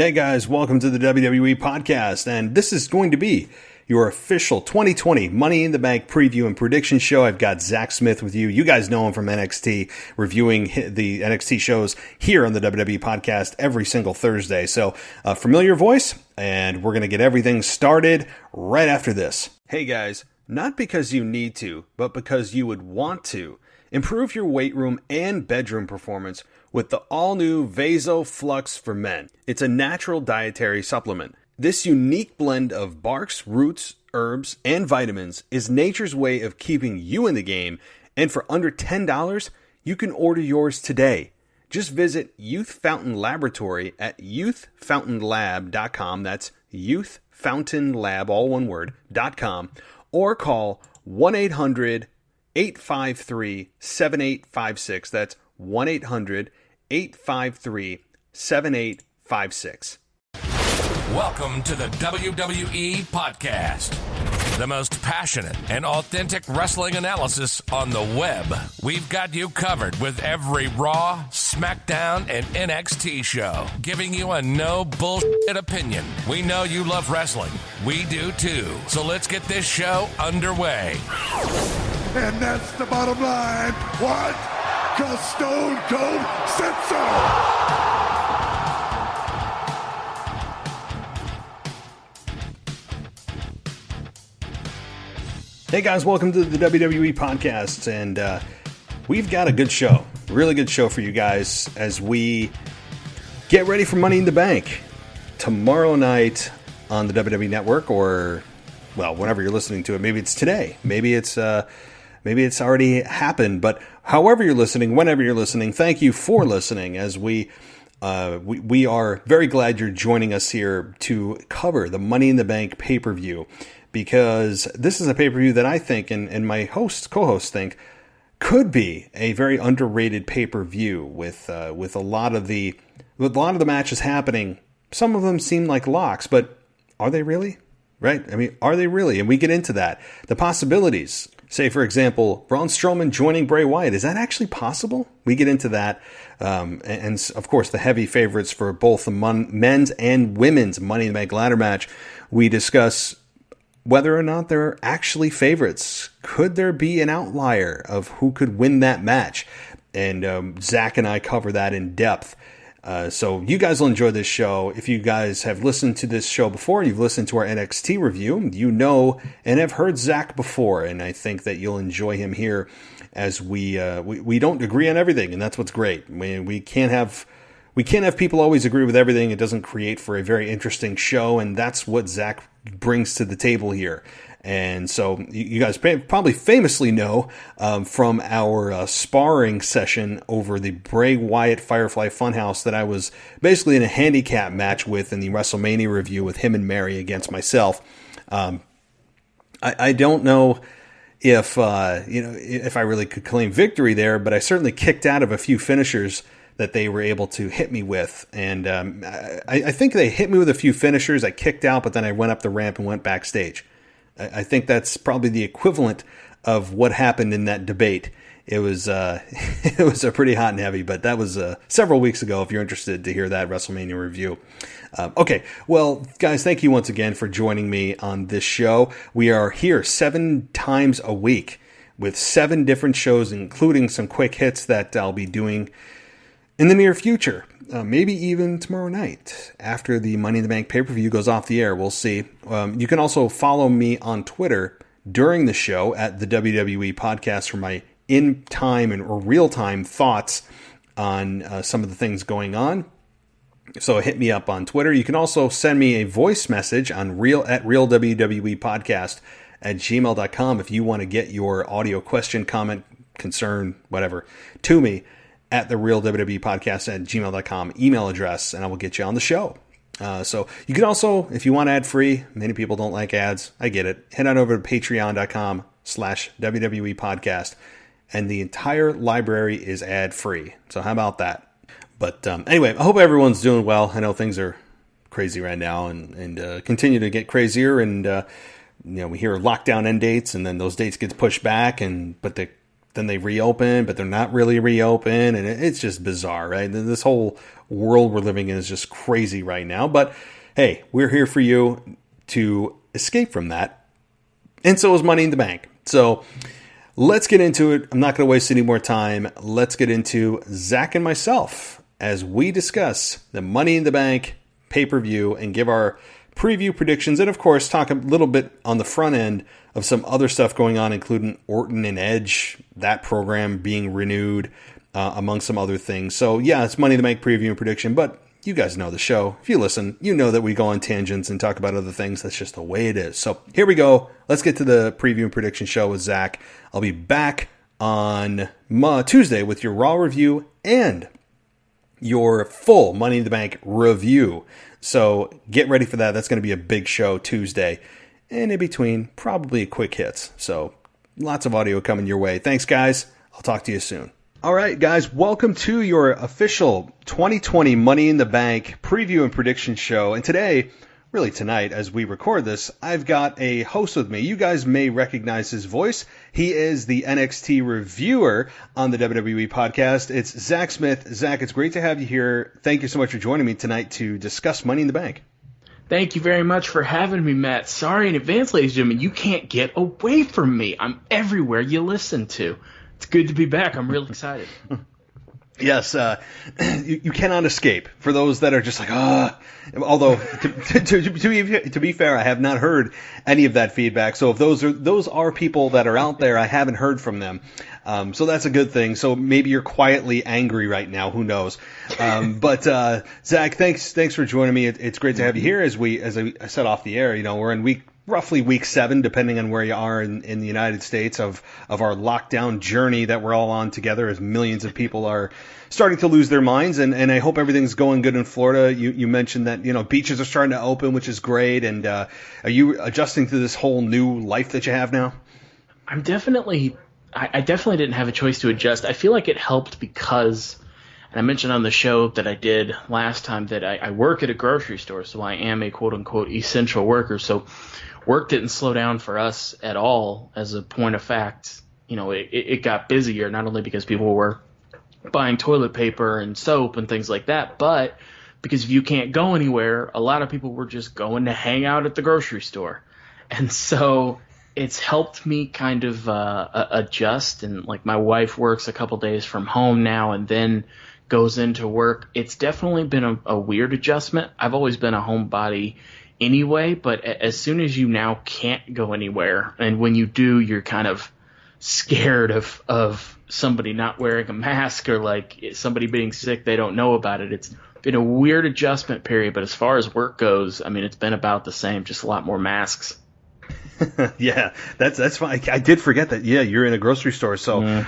Hey guys, welcome to the WWE Podcast, and this is going to be your official 2020 Money in the Bank preview and prediction show. I've got Zach Smith with you. You guys know him from NXT, reviewing the NXT shows here on the WWE Podcast every single Thursday. So, a familiar voice, and we're going to get everything started right after this. Hey guys, not because you need to, but because you would want to. Improve your weight room and bedroom performance with the all-new VasoFlux for Men. It's a natural dietary supplement. This unique blend of barks, roots, herbs, and vitamins is nature's way of keeping you in the game, and for under $10, you can order yours today. Just visit Youth Fountain Laboratory at youthfountainlab.com, that's youthfountainlab, all one word, .com, or call 1-800-853-7856, that's 1-800-853-7856. Welcome to the WWE Podcast, the most passionate and authentic wrestling analysis on the web. We've got you covered with every Raw, SmackDown, and NXT show, giving you a no bullshit opinion. We know you love wrestling. We do too. So let's get this show underway. And that's the bottom line. What? 'Cause Stone Cold said so. Hey guys, welcome to the WWE Podcast, and we've got a good show, really good show for you guys as we get ready for Money in the Bank tomorrow night on the WWE Network, or, well, whenever you're listening to it. Maybe it's today, maybe it's already happened, but however you're listening, whenever you're listening, thank you for listening, as we are very glad you're joining us here to cover the Money in the Bank pay-per-view, because this is a pay-per-view that I think, and my co-hosts think, could be a very underrated pay-per-view with a lot of the matches happening. Some of them seem like locks, but are they really? Right? I mean, are they really? And we get into that. The possibilities. Say, for example, Braun Stroman joining Bray Wyatt. Is that actually possible? We get into that. And of course, the heavy favorites for both the men's and women's Money in the Bank ladder match. We discuss whether or not they're actually favorites. Could there be an outlier of who could win that match? And Zach and I cover that in depth. So you guys will enjoy this show. If you guys have listened to this show before, you've listened to our NXT review, you know and have heard Zach before, and I think that you'll enjoy him here, as we don't agree on everything, and that's what's great. We can't have people always agree with everything. It doesn't create for a very interesting show, and that's what Zach brings to the table here. And so you guys probably famously know from our sparring session over the Bray Wyatt Firefly Funhouse that I was basically in a handicap match with in the WrestleMania review with him and Mary against myself. I don't know if I really could claim victory there, but I certainly kicked out of a few finishers that they were able to hit me with. And I think they hit me with a few finishers. I kicked out, but then I went up the ramp and went backstage. I think that's probably the equivalent of what happened in that debate. It was it was a pretty hot and heavy, but that was several weeks ago, if you're interested to hear that WrestleMania review. Okay, well, guys, thank you once again for joining me on this show. We are here 7 times a week with 7 different shows, including some quick hits that I'll be doing in the near future. Maybe even tomorrow night after the Money in the Bank pay-per-view goes off the air. We'll see. You can also follow me on Twitter during the show at the WWE Podcast for my in-time or real-time thoughts on some of the things going on. So hit me up on Twitter. You can also send me a voice message on real WWE Podcast at gmail.com if you want to get your audio question, comment, concern, whatever, to me at the Real WWE Podcast at gmail.com email address, and I will get you on the show. So you can also, if you want ad free, many people don't like ads. I get it. Head on over to patreon.com/WWE Podcast, and the entire library is ad free. So how about that? But anyway, I hope everyone's doing well. I know things are crazy right now and continue to get crazier. And we hear lockdown end dates, and then those dates get pushed back, but the then they reopen, but they're not really reopen, and it's just bizarre, right? This whole world we're living in is just crazy right now. But hey, we're here for you to escape from that, and so is Money in the Bank. So let's get into it. I'm not going to waste any more time. Let's get into Zach and myself as we discuss the Money in the Bank pay-per-view and give our preview predictions, and of course talk a little bit on the front end of some other stuff going on, including Orton and Edge, that program being renewed, among some other things. So yeah, it's Money in the Bank preview and prediction, but you guys know the show. If you listen, you know that we go on tangents and talk about other things. That's just the way it is. So here we go. Let's get to the preview and prediction show with Zach. I'll be back on Tuesday with your Raw review and your full Money in the Bank review. So get ready for that. That's going to be a big show Tuesday. And in between, probably quick hits. So lots of audio coming your way. Thanks, guys. I'll talk to you soon. All right, guys. Welcome to your official 2020 Money in the Bank preview and prediction show. And today, really tonight, as we record this, I've got a host with me. You guys may recognize his voice. He is the NXT reviewer on the WWE Podcast. It's Zach Smith. Zach, it's great to have you here. Thank you so much for joining me tonight to discuss Money in the Bank. Thank you very much for having me, Matt. Sorry in advance, ladies and gentlemen. You can't get away from me. I'm everywhere you listen to. It's good to be back. I'm real excited. Yes, you cannot escape. For those that are just like, although to be fair, I have not heard any of that feedback. So if those are people that are out there, I haven't heard from them. So that's a good thing. So maybe you're quietly angry right now. Who knows? But Zach, thanks for joining me. It's great to have you here. As I said off the air, we're in roughly week 7, depending on where you are in the United States, of our lockdown journey that we're all on together, as millions of people are starting to lose their minds. And I hope everything's going good in Florida. You mentioned that, beaches are starting to open, which is great. And are you adjusting to this whole new life that you have now? I definitely didn't have a choice to adjust. I feel like it helped because, and I mentioned on the show that I did last time that I work at a grocery store, so I am a quote-unquote essential worker. So work didn't slow down for us at all. As a point of fact, it got busier, not only because people were buying toilet paper and soap and things like that, but because if you can't go anywhere, a lot of people were just going to hang out at the grocery store. And so it's helped me kind of adjust. And like my wife works a couple days from home now and then goes into work. It's definitely been a weird adjustment. I've always been a homebody anyway, but as soon as you now can't go anywhere, and when you do, you're kind of scared of somebody not wearing a mask or like somebody being sick, they don't know about it. It's been a weird adjustment period, but as far as work goes, it's been about the same, just a lot more masks. Yeah, that's fine. I did forget that. Yeah, you're in a grocery store, so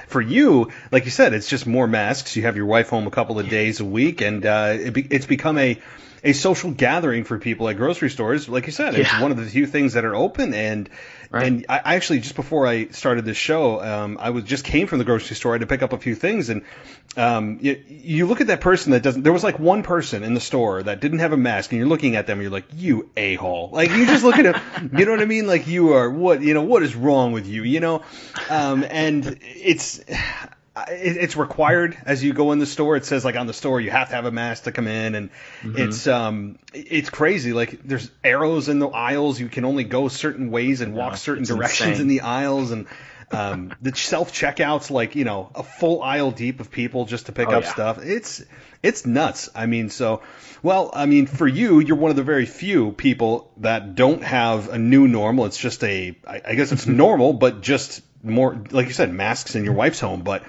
for you, like you said, it's just more masks. You have your wife home a couple of days a week, and it's become a social gathering for people at grocery stores. Like you said, it's one of the few things that are open. And and I actually, just before I started this show, I just came from the grocery store. I had to pick up a few things, and you look at that person that doesn't. There was like one person in the store that didn't have a mask, and you're looking at them, and you're like, you a-hole. Like, you just look at him, you know what I mean? Like, you are what is wrong with you? And it's required as you go in the store. It says, like, on the store you have to have a mask to come in, and it's crazy. Like, there's arrows in the aisles. You can only go certain ways and walk certain directions in the aisles, and the self-checkouts, like, a full aisle deep of people just to pick up stuff. It's nuts. For you, you're one of the very few people that don't have a new normal. It's just I guess it's normal, but just more, like you said, masks in your wife's home. But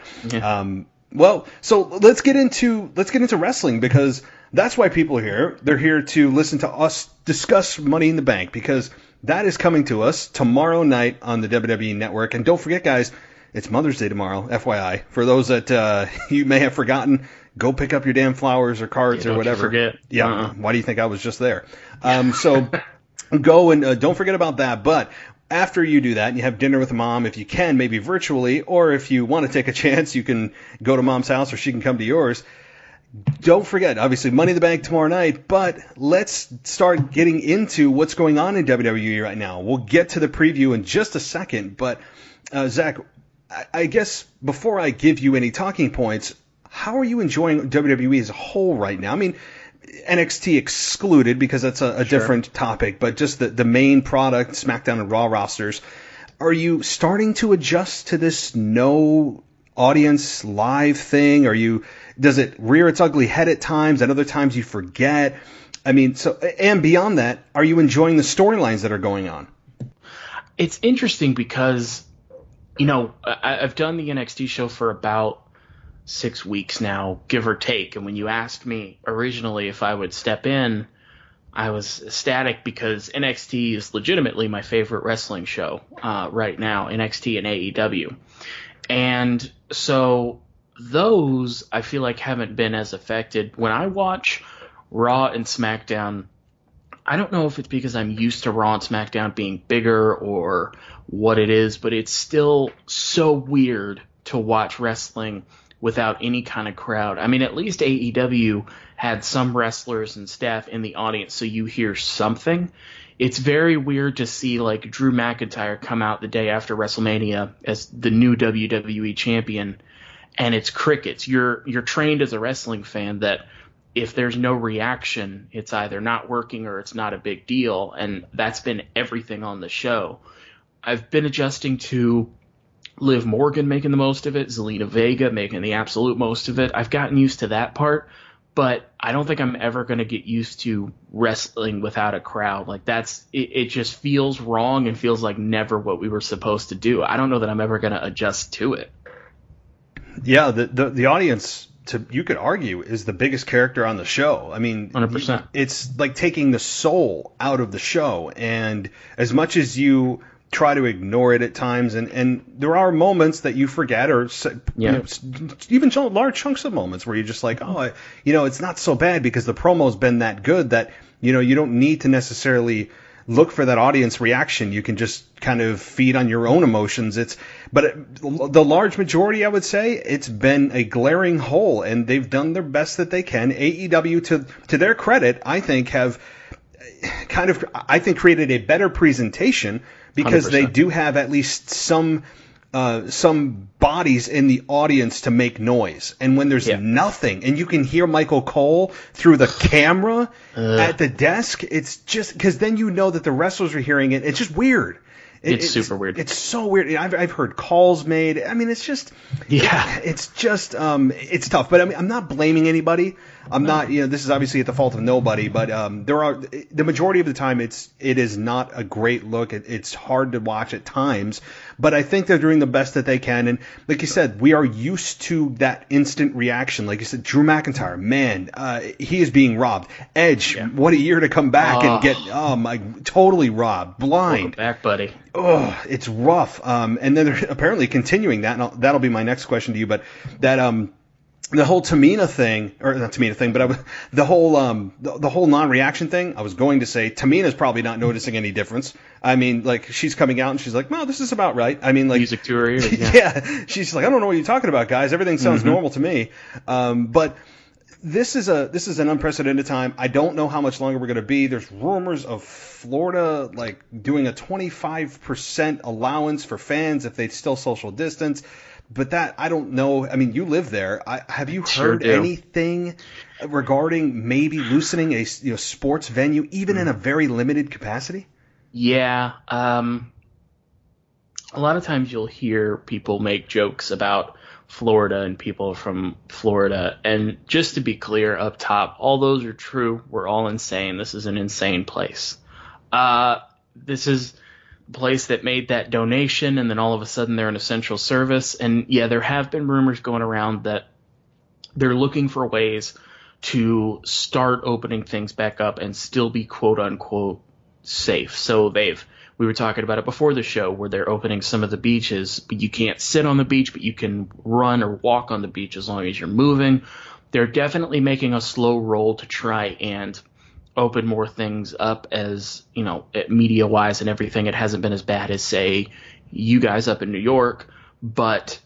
so let's get into wrestling, because that's why people are here. They're here to listen to us discuss Money in the Bank, because that is coming to us tomorrow night on the WWE Network. And don't forget, guys, it's Mother's Day tomorrow, FYI. For those that you may have forgotten, go pick up your damn flowers or cards or whatever. Forget. Yeah. Why do you think I was just there? So go and don't forget about that. But after you do that, and you have dinner with mom, if you can, maybe virtually, or if you want to take a chance, you can go to mom's house or she can come to yours. Don't forget, obviously, Money in the Bank tomorrow night, but let's start getting into what's going on in WWE right now. We'll get to the preview in just a second, but Zach, I guess before I give you any talking points, how are you enjoying WWE as a whole right now? I mean, NXT excluded because that's a different topic, but just the main product, SmackDown and Raw rosters. Are you starting to adjust to this no audience live thing? Does it rear its ugly head at times, and other times you forget? I mean, and beyond that, are you enjoying the storylines that are going on? It's interesting because, I've done the NXT show for about 6 weeks now, give or take. And when you asked me originally if I would step in, I was ecstatic because NXT is legitimately my favorite wrestling show right now, NXT and AEW. And so those, I feel like, haven't been as affected. When I watch Raw and SmackDown, I don't know if it's because I'm used to Raw and SmackDown being bigger or what it is, but it's still so weird to watch wrestling without any kind of crowd. I mean, at least AEW had some wrestlers and staff in the audience, so you hear something. It's very weird to see like Drew McIntyre come out the day after WrestleMania as the new WWE champion, and it's crickets. You're trained as a wrestling fan that if there's no reaction, it's either not working or it's not a big deal, and that's been everything on the show. I've been adjusting to Liv Morgan making the most of it, Zelina Vega making the absolute most of it. I've gotten used to that part, but I don't think I'm ever going to get used to wrestling without a crowd. Like it just feels wrong and feels like never what we were supposed to do. I don't know that I'm ever going to adjust to it. Yeah, the audience, you could argue, is the biggest character on the show. I mean, 100%. It's like taking the soul out of the show, and as much as you try to ignore it at times, and there are moments that you forget, or even large chunks of moments where you're just like, it's not so bad because the promo's been that good that you don't need to necessarily look for that audience reaction. You can just kind of feed on your own emotions. But the large majority, I would say, it's been a glaring hole, and they've done their best that they can. AEW, to their credit, I think have created a better presentation because 100%. They do have at least some bodies in the audience to make noise. And when there's nothing, and you can hear Michael Cole through the camera at the desk, it's just because then you know that the wrestlers are hearing it. It's just weird. It's super weird. It's so weird. I've heard calls made. I mean, it's just it's tough. But I mean, I'm not blaming anybody. I'm not. This is obviously at the fault of nobody. But the majority of the time, it is not a great look. It's hard to watch at times. But I think they're doing the best that they can. And like you said, we are used to that instant reaction. Like you said, Drew McIntyre, man, he is being robbed. Edge, what a year to come back and get totally robbed, blind. Welcome back, buddy. Oh, it's rough. And then they're apparently continuing that, and that'll be my next question to you. But that the whole Tamina thing, or not Tamina thing, but the whole non-reaction thing. I was going to say Tamina's probably not noticing any difference. I mean, like, she's coming out and she's like, "Well, this is about right." I mean, like, music to her ears. Yeah, she's like, "I don't know what you're talking about, guys. Everything sounds normal to me." But this is an unprecedented time. I don't know how much longer we're going to be. There's rumors of Florida like doing a 25% allowance for fans if they still social distance. But that, I don't know. I mean, you live there. Have you heard anything regarding maybe loosening a sports venue, even in a very limited capacity? Yeah. A lot of times you'll hear people make jokes about Florida and people from Florida. And just to be clear up top, all those are true. We're all insane. This is an insane place. This is a place that made that donation, and then all of a sudden they're an essential service. And yeah, there have been rumors going around that they're looking for ways to start opening things back up and still be quote unquote safe. So we were talking about it before the show where they're opening some of the beaches, but you can't sit on the beach, but you can run or walk on the beach as long as you're moving. They're definitely making a slow roll to try and open more things up, as, media wise and everything. It hasn't been as bad as, say, you guys up in New York, but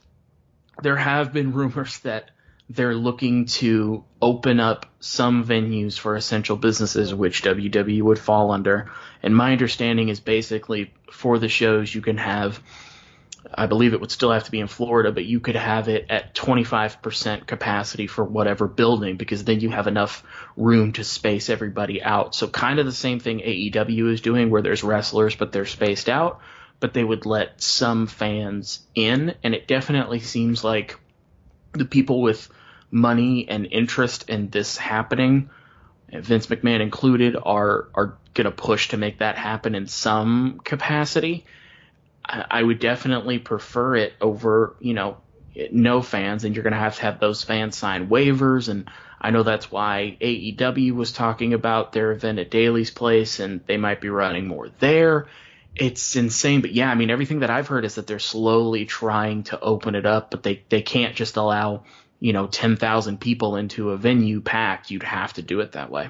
there have been rumors that they're looking to open up some venues for essential businesses, which WWE would fall under. And my understanding is basically for the shows you can have I believe it would still have to be in Florida, but you could have it at 25% capacity for whatever building, because then you have enough room to space everybody out. So kind of the same thing AEW is doing, where there's wrestlers, but they're spaced out, but they would let some fans in. And it definitely seems like the people with money and interest in this happening, Vince McMahon included, are going to push to make that happen in some capacity. I would definitely prefer it over, no fans, and you're going to have those fans sign waivers. And I know that's why AEW was talking about their event at Daly's Place, and they might be running more there. It's insane. But yeah, I mean, everything that I've heard is that they're slowly trying to open it up, but they can't just allow, 10,000 people into a venue packed. You'd have to do it that way.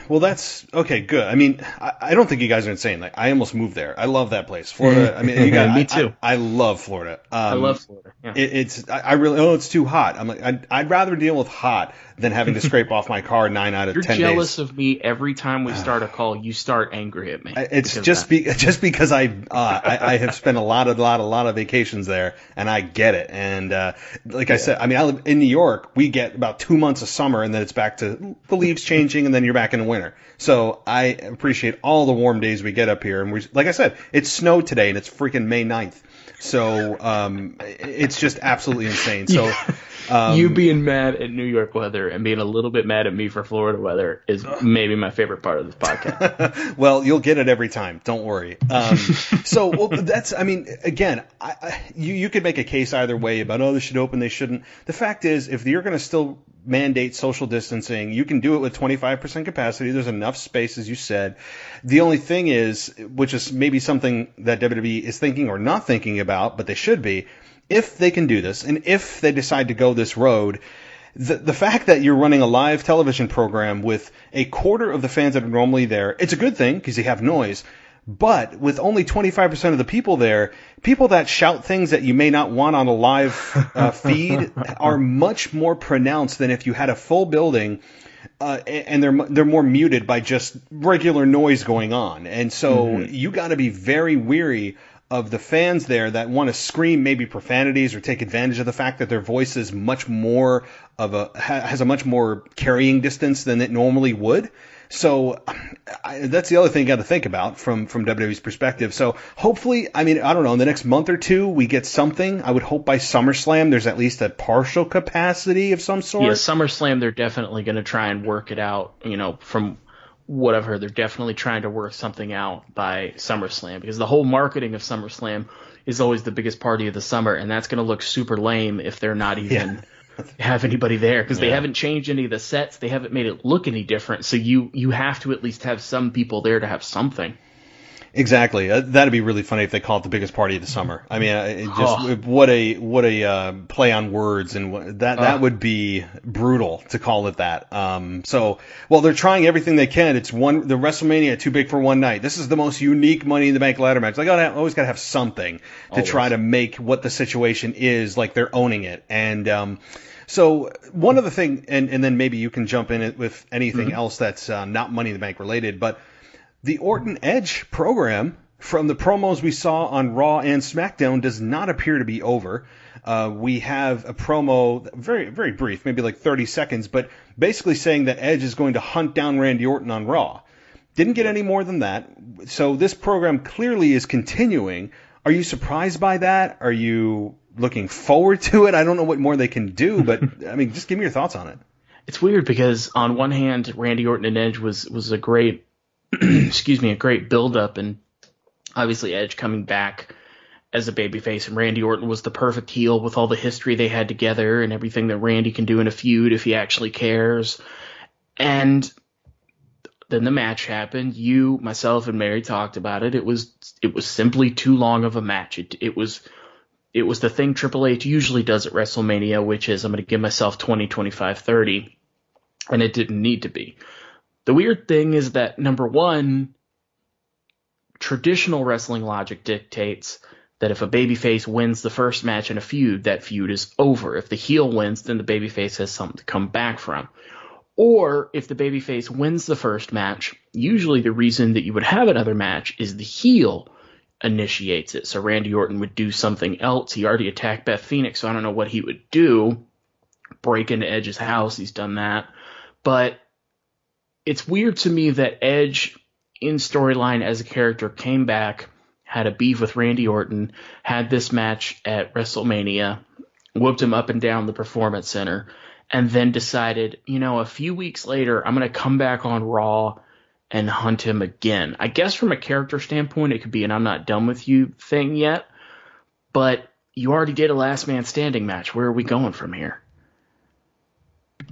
Well, that's okay. Good. I mean, I don't think you guys are insane. Like, I almost moved there. I love that place, Florida. I mean, you guys, me too. I love Florida. I love Florida. Yeah. I really. It's too hot. I'm like, I'd rather deal with hot than having to scrape off my car 9 out of 10 days. You're jealous of me every time we start a call. You start angry at me. It's just because I have spent a lot of vacations there, and I get it. And I said, I mean, I live in New York. We get about 2 months of summer, and then it's back to the leaves changing, and then you're back in the winter. So I appreciate all the warm days we get up here. And like I said, it snowed today, and it's freaking May 9th. So it's just absolutely insane. So you being mad at New York weather and being a little bit mad at me for Florida weather is maybe my favorite part of this podcast. Well, you'll get it every time. Don't worry. That's, I mean, again, you could make a case either way about, they should open, they shouldn't. The fact is, if you're going to still mandate social distancing, you can do it with 25% capacity. There's enough space, as you said. The only thing is, which is maybe something that WWE is thinking or not thinking about, but they should be, if they can do this, and if they decide to go this road, the fact that you're running a live television program with a quarter of the fans that are normally there, it's a good thing because you have noise. But with only 25% of the people there, people that shout things that you may not want on a live feed are much more pronounced than if you had a full building, and they're more muted by just regular noise going on. And so you got to be very weary of the fans there that want to scream maybe profanities or take advantage of the fact that their voice is much more has a much more carrying distance than it normally would. So that's the other thing you got to think about from WWE's perspective. So hopefully, I mean, I don't know, in the next month or two, we get something. I would hope by SummerSlam there's at least a partial capacity of some sort. Yeah, SummerSlam, they're definitely going to try and work it out. From what I've heard, they're definitely trying to work something out by SummerSlam, because the whole marketing of SummerSlam is always the biggest party of the summer, and that's going to look super lame if they're not even have anybody there, because they haven't changed any of the sets. They haven't made it look any different. So you have to at least have some people there to have something. Exactly. That'd be really funny if they call it the biggest party of the summer. I mean, what a play on words, and that would be brutal to call it that. They're trying everything they can. It's the WrestleMania too big for one night. This is the most unique Money in the Bank ladder match. They always got to have something to try to make what the situation is like they're owning it. And so one other thing, and then maybe you can jump in it with anything else that's not Money in the Bank related, but the Orton Edge program, from the promos we saw on Raw and SmackDown, does not appear to be over. We have a promo, very, very brief, maybe like 30 seconds, but basically saying that Edge is going to hunt down Randy Orton on Raw. Didn't get any more than that. So this program clearly is continuing. Are you surprised by that? Are you looking forward to it? I don't know what more they can do, but I mean, just give me your thoughts on it. It's weird because on one hand, Randy Orton and Edge was a great a great build-up, and obviously Edge coming back as a babyface, and Randy Orton was the perfect heel with all the history they had together and everything that Randy can do in a feud if he actually cares. And then the match happened. You, myself, and Mary talked about it. It was simply too long of a match. It was the thing Triple H usually does at WrestleMania, which is, I'm going to give myself 20, 25, 30, and it didn't need to be. The weird thing is that, number one, traditional wrestling logic dictates that if a babyface wins the first match in a feud, that feud is over. If the heel wins, then the babyface has something to come back from. Or if the babyface wins the first match, usually the reason that you would have another match is the heel initiates it. So Randy Orton would do something else. He already attacked Beth Phoenix, so I don't know what he would do. Break into Edge's house. He's done that. But it's weird to me that Edge, in storyline as a character, came back, had a beef with Randy Orton, had this match at WrestleMania, whooped him up and down the Performance Center, and then decided, a few weeks later, I'm going to come back on Raw and hunt him again. I guess from a character standpoint, it could be an I'm not done with you thing yet, but you already did a last man standing match. Where are we going from here?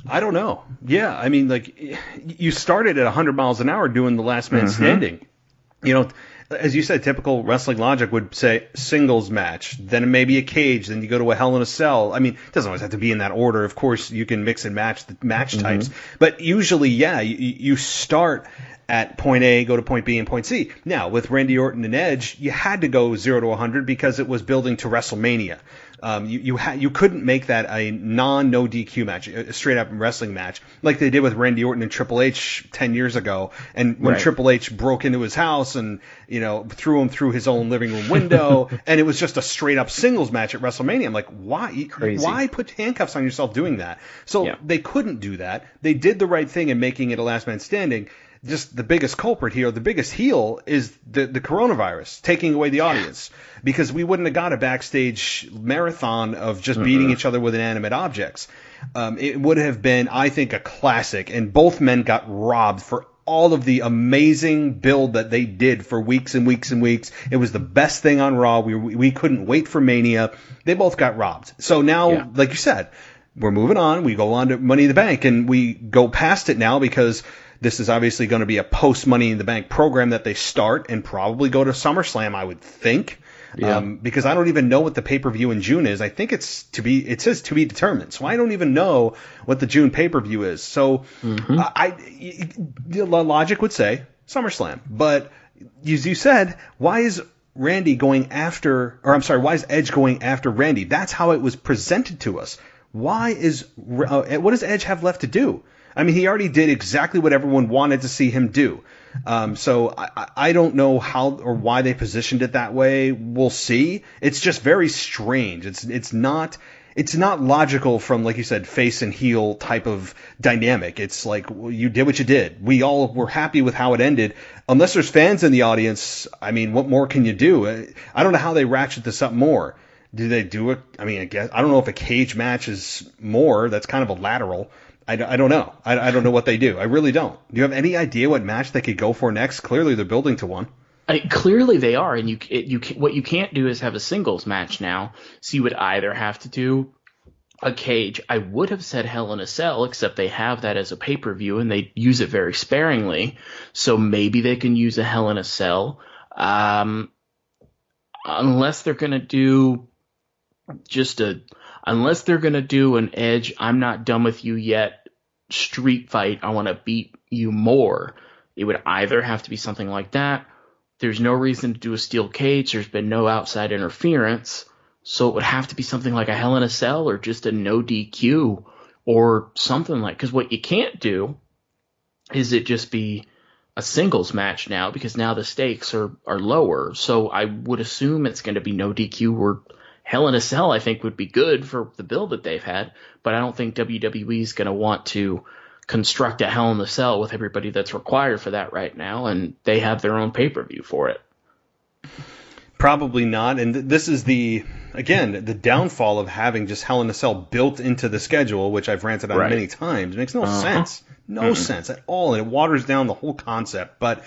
I don't know. Yeah, I mean, you started at 100 miles an hour doing the last man standing. As you said, typical wrestling logic would say singles match, then maybe a cage, then you go to a Hell in a Cell. I mean, it doesn't always have to be in that order. Of course, you can mix and match the match types. But usually, you start at point A, go to point B, and point C. Now, with Randy Orton and Edge, you had to go 0 to 100 because it was building to WrestleMania. You couldn't make that a no DQ match, a straight up wrestling match like they did with Randy Orton and Triple H 10 years ago. And when Triple H broke into his house and threw him through his own living room window, and it was just a straight up singles match at WrestleMania. I'm like, why? Crazy. Why put handcuffs on yourself doing that? So they couldn't do that. They did the right thing in making it a last man standing. Just the biggest culprit here, the biggest heel, is the coronavirus taking away the audience, because we wouldn't have got a backstage marathon of just beating each other with inanimate objects. It would have been, I think, a classic, and both men got robbed for all of the amazing build that they did for weeks and weeks and weeks. It was the best thing on Raw. We couldn't wait for Mania. They both got robbed. So now, like you said, we're moving on. We go on to Money in the Bank, and we go past it now because this is obviously going to be a post-Money in the Bank program that they start and probably go to SummerSlam, I would think. Because I don't even know what the pay-per-view in June is. I think it says to be determined. So I don't even know what the June pay-per-view is. So the logic would say SummerSlam. But as you said, why is Edge going after Randy? That's how it was presented to us. What does Edge have left to do? I mean, he already did exactly what everyone wanted to see him do. So I don't know how or why they positioned it that way. We'll see. It's just very strange. It's not logical from, like you said, face and heel type of dynamic. It's like, you did what you did. We all were happy with how it ended. Unless there's fans in the audience, I mean, what more can you do? I don't know how they ratchet this up more. Do they do it? I mean, I don't know if a cage match is more. That's kind of a lateral. I don't know. I don't know what they do. I really don't. Do you have any idea what match they could go for next? Clearly, they're building to one. Clearly, they are. And what you can't do is have a singles match now. So you would either have to do a cage. I would have said Hell in a Cell, except they have that as a pay-per-view, and they use it very sparingly. So maybe they can use a Hell in a Cell. Unless they're going to do unless they're going to do an Edge, I'm not done with you yet, street fight, I want to beat you more. It would either have to be something like that. There's no reason to do a steel cage. There's been no outside interference. So it would have to be something like a Hell in a Cell or just a no DQ or something like, because what you can't do is it just be a singles match now, because now the stakes are lower. So I would assume it's going to be no DQ or Hell in a Cell. I think would be good for the build that they've had, but I don't think WWE is going to want to construct a Hell in a Cell with everybody that's required for that right now, and they have their own pay-per-view for it. Probably not, and this is the downfall of having just Hell in a Cell built into the schedule, which I've ranted on many times. It makes no sense. No sense at all, and it waters down the whole concept. But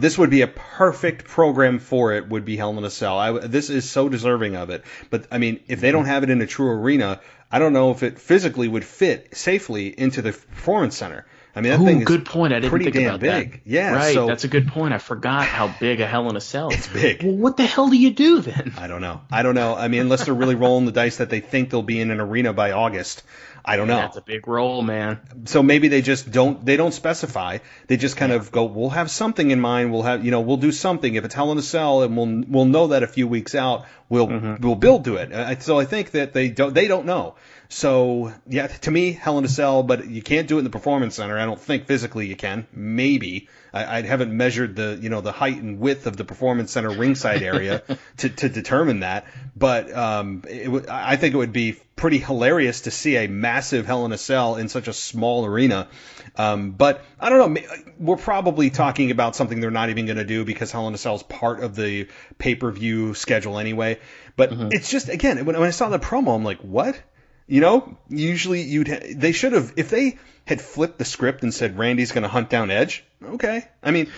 this would be a perfect program for it, would be Hell in a Cell. This is so deserving of it. But, I mean, if they don't have it in a true arena, I don't know if it physically would fit safely into the Performance Center. I mean, that thing is good point. I didn't pretty think damn about big. That. Yeah, right. So, that's a good point. I forgot how big a Hell in a Cell is. It's big. Well, what the hell do you do then? I don't know. I mean, unless they're really rolling the dice that they think they'll be in an arena by August. I don't know. That's a big role, man. So maybe they just don't specify. They just kind of go, we'll have something in mind. We'll do something. If it's Hell in a Cell, and we'll know that a few weeks out, we'll build to it. So I think that they don't know. So yeah, to me, Hell in a Cell, but you can't do it in the Performance Center. I don't think physically you can. Maybe. I haven't measured the height and width of the Performance Center ringside area to determine that. But I think it would be pretty hilarious to see a massive Hell in a Cell in such a small arena. But I don't know. We're probably talking about something they're not even going to do because Hell in a Cell is part of the pay-per-view schedule anyway. But it's just, again, when I saw the promo, I'm like, what? Usually they should have, if they had flipped the script and said Randy's going to hunt down Edge, okay. I mean,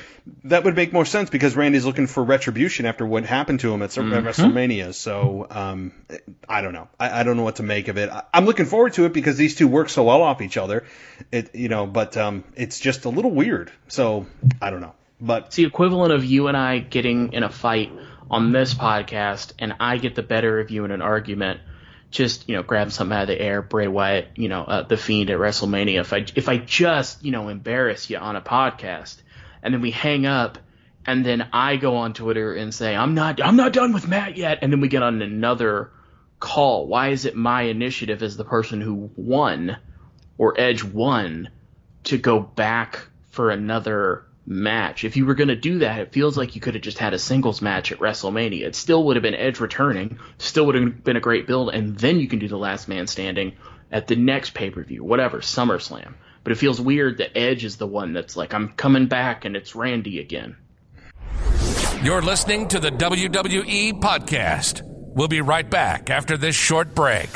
that would make more sense because Randy's looking for retribution after what happened to him at WrestleMania. So I don't know. I don't know what to make of it. I'm looking forward to it because these two work so well off each other. But it's just a little weird. So I don't know. But it's the equivalent of you and I getting in a fight on this podcast, and I get the better of you in an argument. Just, grab something out of the air, Bray Wyatt, the Fiend at WrestleMania. If I just, embarrass you on a podcast, and then we hang up, and then I go on Twitter and say, I'm not done with Matt yet, and then we get on another call. Why is it my initiative as the person who won, or Edge won, to go back for another match? If you were going to do that, it feels like you could have just had a singles match at WrestleMania. It still would have been Edge returning, still would have been a great build, and then you can do the last man standing at the next pay-per-view, whatever, SummerSlam. But it feels weird that Edge is the one that's like, I'm coming back, and it's Randy again. You're listening to the WWE Podcast. We'll be right back after this short break.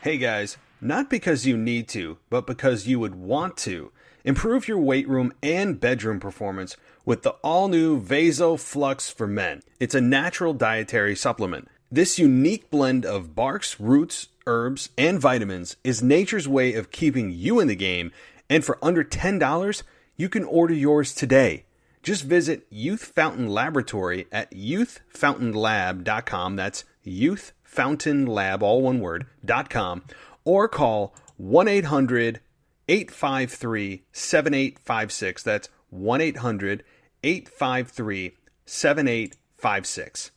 Hey guys, not because you need to, but because you would want to. Improve your weight room and bedroom performance with the all-new Vaso Flux for Men. It's a natural dietary supplement. This unique blend of barks, roots, herbs, and vitamins is nature's way of keeping you in the game, and for under $10, you can order yours today. Just visit Youth Fountain Laboratory at youthfountainlab.com. That's youthfountainlab, all one word, .com. Or call 1-800-853-7856. That's 1-800-853-7856.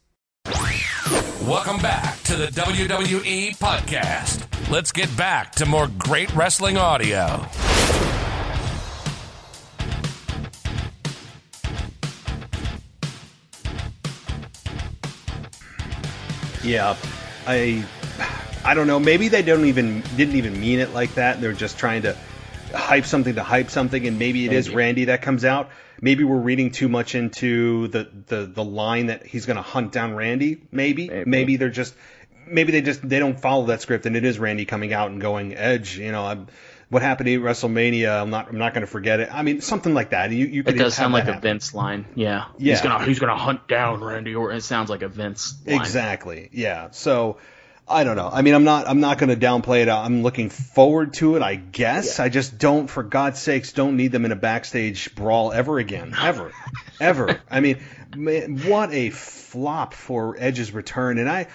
Welcome back to the WWE Podcast. Let's get back to more great wrestling audio. Yeah, I don't know. Maybe they didn't even mean it like that. They're just trying to hype something, and maybe it is Randy that comes out. Maybe we're reading too much into the line that he's going to hunt down Randy. Maybe they don't follow that script, and it is Randy coming out and going, Edge, what happened to WrestleMania? I'm not going to forget it. I mean, something like that. You could. It does sound like a Vince line. Yeah. He's gonna hunt down Randy Orton. It sounds like a Vince line. Exactly. Yeah. So I don't know. I mean, I'm not going to downplay it. I'm looking forward to it, I guess. Yeah. I just don't, for God's sakes, don't need them in a backstage brawl ever again. Ever. I mean, man, what a flop for Edge's return. And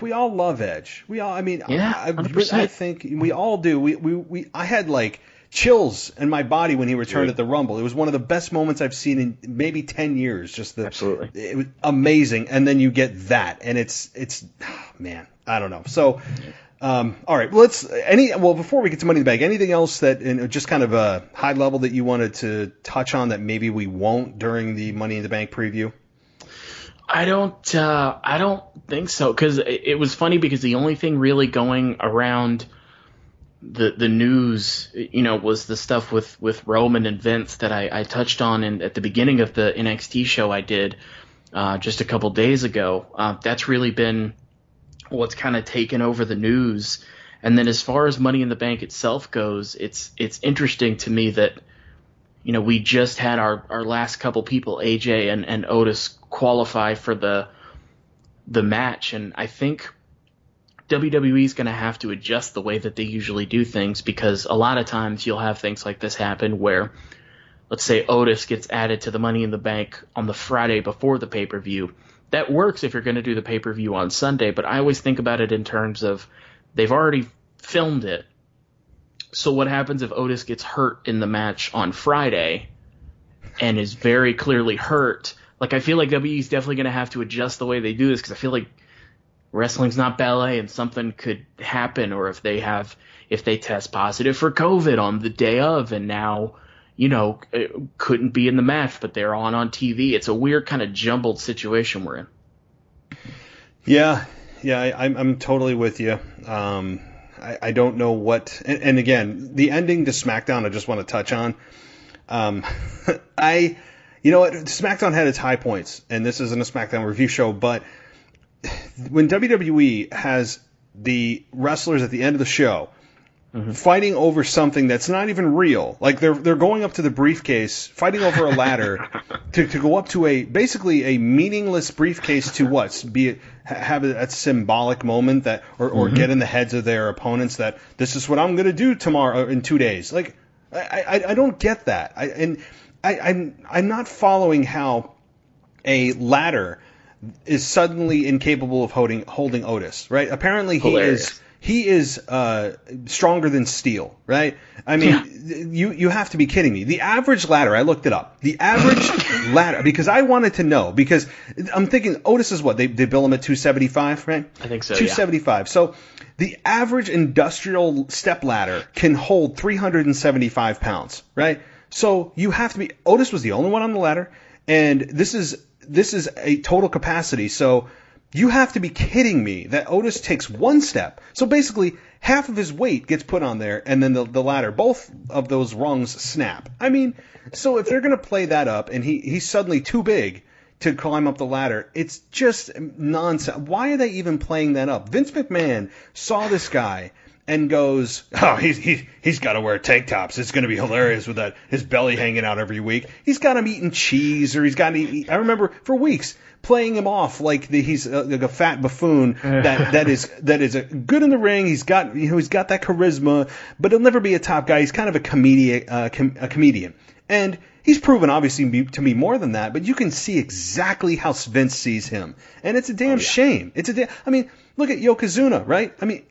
we all love Edge. I think we all do. I had like chills in my body when he returned at the Rumble. It was one of the best moments I've seen in maybe 10 years. Absolutely. It was amazing. And then you get that, and it's man, I don't know. So, all right, before we get to Money in the Bank, anything else that, just kind of a high level that you wanted to touch on that maybe we won't during the Money in the Bank preview? I don't think so, because it was funny because the only thing really going around the news, was the stuff with Roman and Vince that I touched on at the beginning of the NXT show I did just a couple days ago. That's really been what's kind of taken over the news. And then as far as Money in the Bank itself goes, it's interesting to me that we just had our last couple people, AJ and Otis, qualify for the match, and I think WWE is going to have to adjust the way that they usually do things, because a lot of times you'll have things like this happen where, let's say Otis gets added to the Money in the Bank on the Friday before the pay-per-view. that works if you're going to do the pay-per-view on Sunday, but I always think about it in terms of they've already filmed it. So what happens if Otis gets hurt in the match on Friday and is very clearly hurt? Like, I feel like WWE's definitely going to have to adjust the way they do this, because I feel like wrestling's not ballet and something could happen, or if they test positive for COVID on the day of and now, couldn't be in the match, but they're on TV. It's a weird kind of jumbled situation we're in. Yeah, I'm totally with you. I don't know what, and again, the ending to SmackDown I just want to touch on. You know what? SmackDown had its high points, and this isn't a SmackDown review show, but when WWE has the wrestlers at the end of the show fighting over something that's not even real, like they're going up to the briefcase, fighting over a ladder to go up to basically a meaningless briefcase to have a symbolic moment that or get in the heads of their opponents that this is what I'm going to do tomorrow in 2 days. Like I don't get that. I'm not following how a ladder is suddenly incapable of holding Otis, right? Apparently he is stronger than steel, right? I mean, you have to be kidding me. The average ladder, I looked it up. The average ladder, because I wanted to know, because I'm thinking Otis is what? They bill him at $275, right? I think so, $275. Yeah. So the average industrial step ladder can hold 375 pounds, right? So you have to be. Otis was the only one on the ladder, and this is a total capacity. So you have to be kidding me that Otis takes one step. So basically, half of his weight gets put on there, and then the ladder, both of those rungs snap. I mean, so if they're going to play that up, and he's suddenly too big to climb up the ladder, it's just nonsense. Why are they even playing that up? Vince McMahon saw this guy and goes, oh, he's got to wear tank tops. It's going to be hilarious with his belly hanging out every week. He's got him eating cheese, or he's got to eat. I remember for weeks playing him off like he's like a fat buffoon that is good in the ring. He's got that charisma, but he'll never be a top guy. He's kind of a comedian, and he's proven obviously to be more than that. But you can see exactly how Vince sees him, and it's a damn shame. I mean, look at Yokozuna, right? I mean,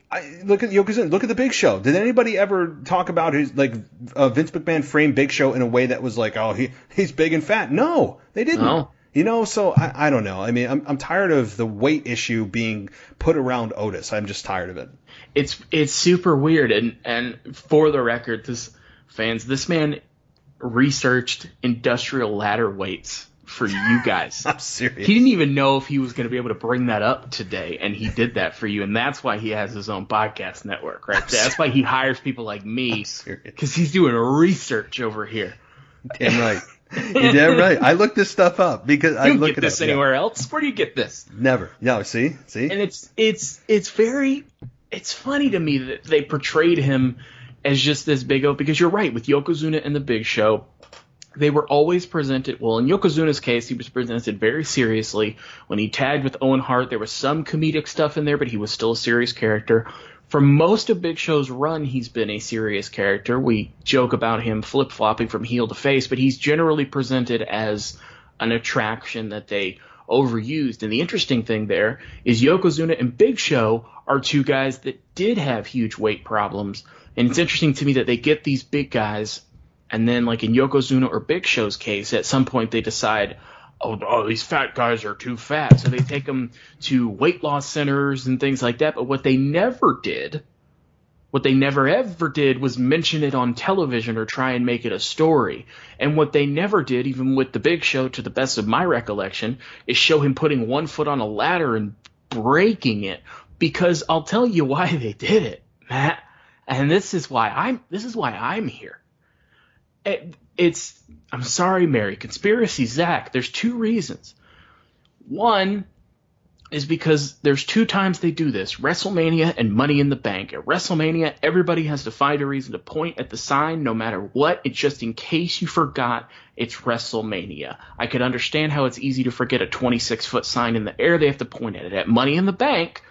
look at Yokozuna. Look at the Big Show. Did anybody ever talk about his Vince McMahon framed Big Show in a way that was like, oh, he's big and fat? No, they didn't. No. So I don't know. I mean, I'm tired of the weight issue being put around Otis. I'm just tired of it. It's super weird. And for the record, this man researched industrial ladder weights for you guys. I'm serious. He didn't even know if he was going to be able to bring that up today, and he did that for you, and that's why he has his own podcast network, right? That's why he hires people like me, because he's doing research over here. Damn right. You're damn right. I looked this stuff up because I look at this anywhere else. Where do you get this? Never. No. See. And it's funny to me that they portrayed him as just this big O, because you're right, with Yokozuna and the Big Show, they were always presented, well, in Yokozuna's case, he was presented very seriously. When he tagged with Owen Hart, there was some comedic stuff in there, but he was still a serious character. For most of Big Show's run, he's been a serious character. We joke about him flip-flopping from heel to face, but he's generally presented as an attraction that they overused. And the interesting thing there is Yokozuna and Big Show are two guys that did have huge weight problems. And it's interesting to me that they get these big guys, and then like in Yokozuna or Big Show's case, at some point they decide, oh, these fat guys are too fat. So they take them to weight loss centers and things like that. But what they never ever did was mention it on television or try and make it a story. And what they never did, even with the Big Show, to the best of my recollection, is show him putting one foot on a ladder and breaking it. Because I'll tell you why they did it, Matt. And this is why I'm here. I'm sorry, Mary. Conspiracy Zach. There's two reasons. One is because there's two times they do this: WrestleMania and Money in the Bank. At WrestleMania, everybody has to find a reason to point at the sign no matter what. It's just in case you forgot, it's WrestleMania. I could understand how it's easy to forget a 26-foot sign in the air. They have to point at it. At Money in the Bank,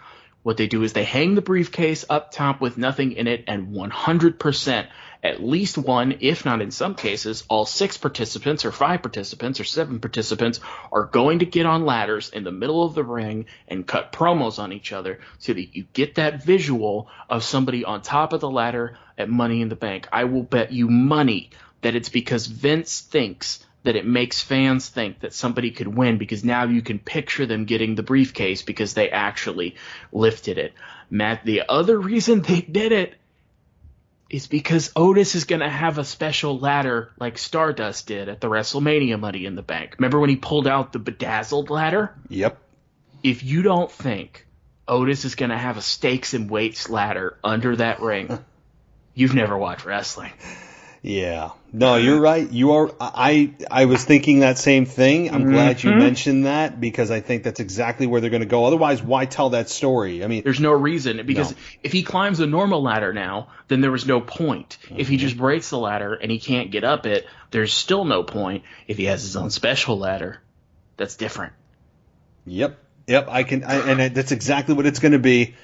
what they do is they hang the briefcase up top with nothing in it, and 100%, at least one, if not in some cases, all 6 participants or 5 participants or 7 participants are going to get on ladders in the middle of the ring and cut promos on each other so that you get that visual of somebody on top of the ladder at Money in the Bank. I will bet you money that it's because Vince thinks that it makes fans think that somebody could win, because now you can picture them getting the briefcase because they actually lifted it. Matt, the other reason they did it is because Otis is going to have a special ladder like Stardust did at the WrestleMania Money in the Bank. Remember when he pulled out the bedazzled ladder? Yep. If you don't think Otis is going to have a stakes and weights ladder under that ring, you've never watched wrestling. Yeah. No, you're right. You are. I was thinking that same thing. I'm glad you mentioned that, because I think that's exactly where they're going to go. Otherwise, why tell that story? I mean, there's no reason, because if he climbs a normal ladder now, then there was no point. If he just breaks the ladder and he can't get up it, there's still no point. If he has his own special ladder, that's different. Yep. And that's exactly what it's going to be.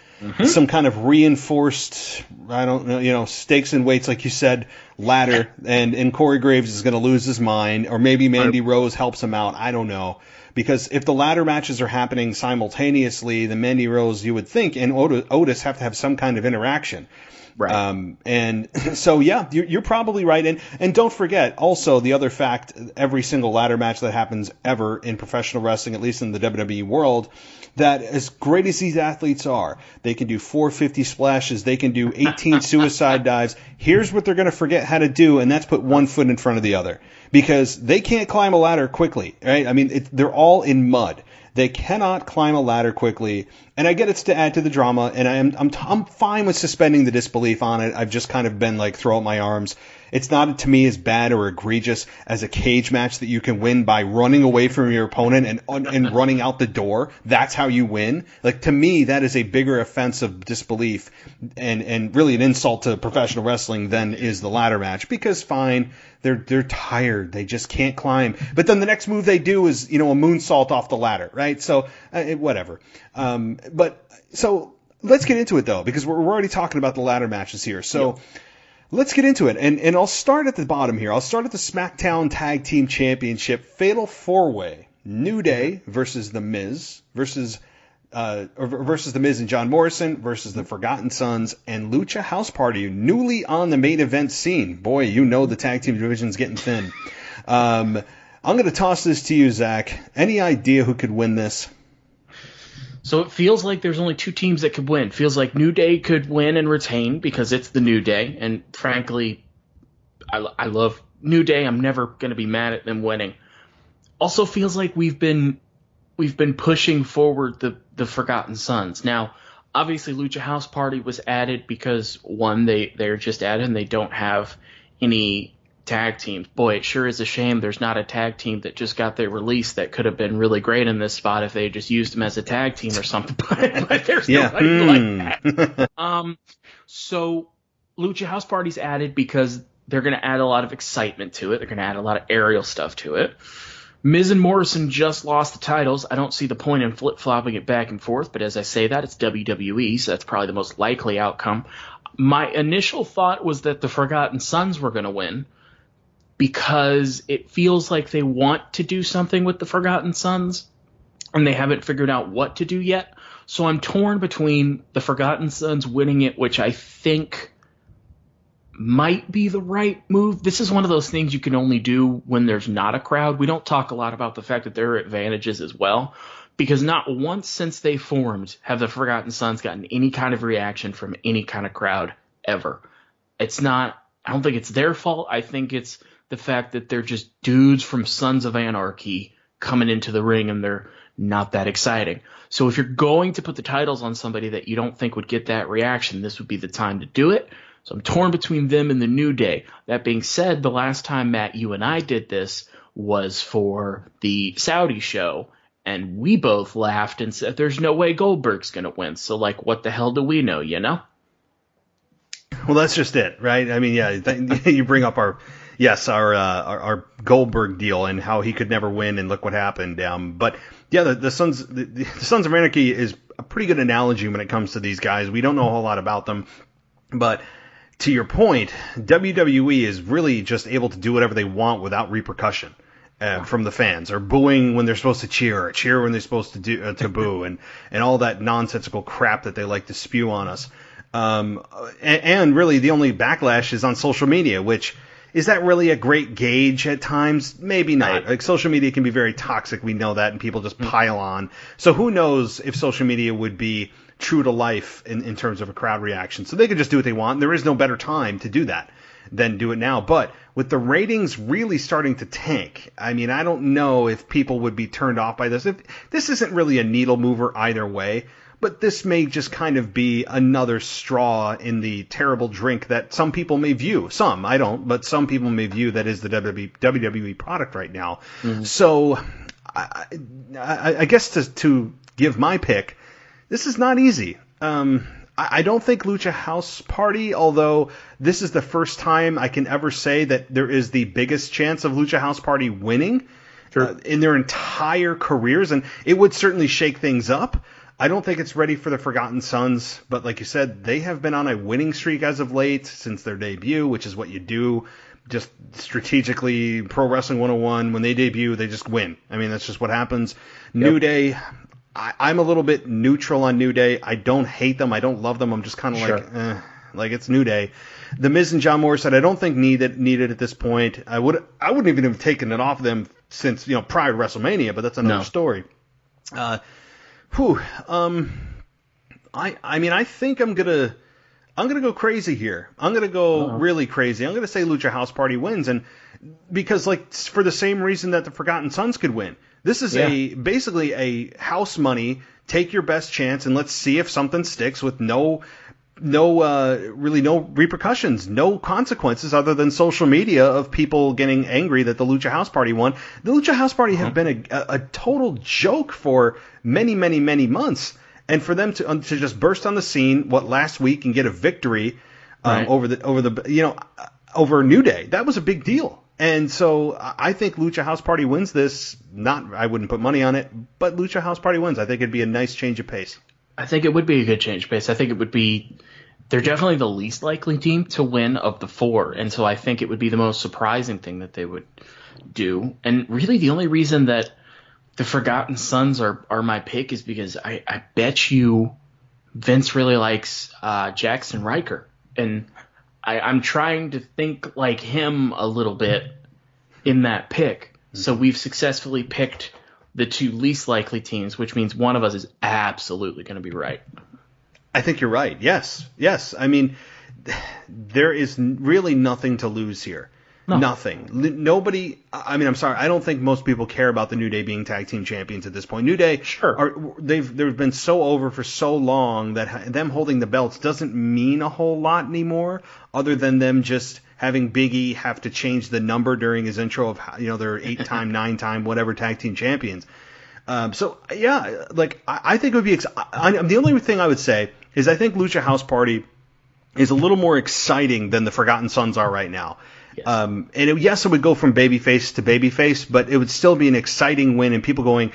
Some kind of reinforced, I don't know, stakes and weights, like you said, ladder, and Corey Graves is going to lose his mind, or maybe Mandy Rose helps him out. I don't know. Because if the ladder matches are happening simultaneously, then Mandy Rose, you would think, and Otis have to have some kind of interaction. Right. And so, yeah, you're probably right. And don't forget, also, the other fact, every single ladder match that happens ever in professional wrestling, at least in the WWE world, that as great as these athletes are, they can do 450 splashes, they can do 18 suicide dives. Here's what they're going to forget how to do, and that's put one foot in front of the other. Because they can't climb a ladder quickly, right? I mean, they're all in mud. They cannot climb a ladder quickly, and I get it's to add to the drama, and I'm fine with suspending the disbelief on it. I've just kind of been like, throw up my arms. It's not, to me, as bad or egregious as a cage match that you can win by running away from your opponent and running out the door. That's how you win. Like, to me, that is a bigger offense of disbelief and really an insult to professional wrestling than is the ladder match. Because fine, they're tired, they just can't climb. But then the next move they do is, a moonsault off the ladder, right? So whatever. But so let's get into it though, because we're already talking about the ladder matches here. So. Yep. Let's get into it, and I'll start at the bottom here. I'll start at the SmackDown Tag Team Championship Fatal 4-Way. New Day versus The Miz, versus The Miz and John Morrison, versus the Forgotten Sons, and Lucha House Party, newly on the main event scene. Boy, the tag team division's getting thin. I'm going to toss this to you, Zach. Any idea who could win this? So it feels like there's only 2 teams that could win. Feels like New Day could win and retain because it's the New Day. And frankly, I love New Day. I'm never going to be mad at them winning. Also feels like we've been pushing forward the Forgotten Sons. Now, obviously Lucha House Party was added because, one, they're just added and they don't have any tag teams. Boy, it sure is a shame there's not a tag team that just got their release that could have been really great in this spot if they just used them as a tag team or something. But there's nobody like that. So Lucha House Party's added because they're going to add a lot of excitement to it. They're going to add a lot of aerial stuff to it. Miz and Morrison just lost the titles. I don't see the point in flip-flopping it back and forth, but as I say that, it's WWE, so that's probably the most likely outcome. My initial thought was that the Forgotten Sons were going to win, because it feels like they want to do something with the Forgotten Sons, and they haven't figured out what to do yet. So I'm torn between the Forgotten Sons winning it, which I think might be the right move. This is one of those things you can only do when there's not a crowd. We don't talk a lot about the fact that there are advantages as well, because not once since they formed have the Forgotten Sons gotten any kind of reaction from any kind of crowd ever. I don't think it's their fault. I think it's the fact that they're just dudes from Sons of Anarchy coming into the ring, and they're not that exciting. So if you're going to put the titles on somebody that you don't think would get that reaction, this would be the time to do it. So I'm torn between them and the New Day. That being said, the last time, Matt, you and I did this was for the Saudi show, and we both laughed and said, there's no way Goldberg's going to win. So, what the hell do we know, Well, that's just it, right? I mean, yeah, you bring up our Goldberg deal and how he could never win, and look what happened. But yeah, the Sons of Anarchy is a pretty good analogy when it comes to these guys. We don't know a whole lot about them, but to your point, WWE is really just able to do whatever they want without repercussion from the fans, or booing when they're supposed to cheer, or cheer when they're supposed to boo, and all that nonsensical crap that they like to spew on us. And really, the only backlash is on social media, which is that really a great gauge at times? Maybe not. Right. Like, social media can be very toxic. We know that, and people just pile on. So who knows if social media would be true to life in terms of a crowd reaction. So they could just do what they want. There is no better time to do that than do it now. But with the ratings really starting to tank, I mean, I don't know if people would be turned off by this. This isn't really a needle mover either way, but this may just kind of be another straw in the terrible drink that some people may view. Some, I don't, but some people may view that is the WWE product right now. Mm-hmm. So I guess to give my pick, this is not easy. I don't think Lucha House Party, although this is the first time I can ever say that there is the biggest chance of Lucha House Party winning in their entire careers, and it would certainly shake things up. I don't think it's ready for the Forgotten Sons, but like you said, they have been on a winning streak as of late since their debut, which is what you do just strategically. Pro Wrestling 101, when they debut, they just win. I mean, that's just what happens. Yep. New Day, I'm a little bit neutral on New Day. I don't hate them. I don't love them. I'm just kind of like it's New Day. The Miz and John Morrison, I don't think needed at this point. I wouldn't even have taken it off them since prior to WrestleMania, but that's another story. I mean, I think I'm gonna go crazy here. I'm gonna go really crazy. I'm gonna say Lucha House Party wins, and because for the same reason that the Forgotten Sons could win. This is basically a house money. Take your best chance, and let's see if something sticks with no repercussions, no consequences other than social media of people getting angry that the Lucha House Party won. The Lucha House Party have been a total joke for many, many, many months, and for them to just burst on the scene last week and get a victory over New Day, that was a big deal. And so I think Lucha House Party wins this. I wouldn't put money on it, but Lucha House Party wins. I think it'd be a nice change of pace. I think it would be a good change of pace. I think it would be – they're definitely the least likely team to win of the four, and so I think it would be the most surprising thing that they would do. And really the only reason that the Forgotten Sons are my pick is because I bet you Vince really likes Jackson Riker, and I'm trying to think like him a little bit in that pick. So we've successfully picked the two least likely teams, which means one of us is absolutely going to be right. I think you're right. Yes. I mean, there is really nothing to lose here. No. Nothing. Nobody. I mean, I'm sorry. I don't think most people care about the New Day being tag team champions at this point. New Day, they've been so over for so long that them holding the belts doesn't mean a whole lot anymore, other than them just having Big E have to change the number during his intro of they're 8-time, 9-time, whatever tag team champions. I think it would be. The only thing I would say is I think Lucha House Party is a little more exciting than the Forgotten Sons are right now. Yes. It would go from babyface to babyface, but it would still be an exciting win, and people going,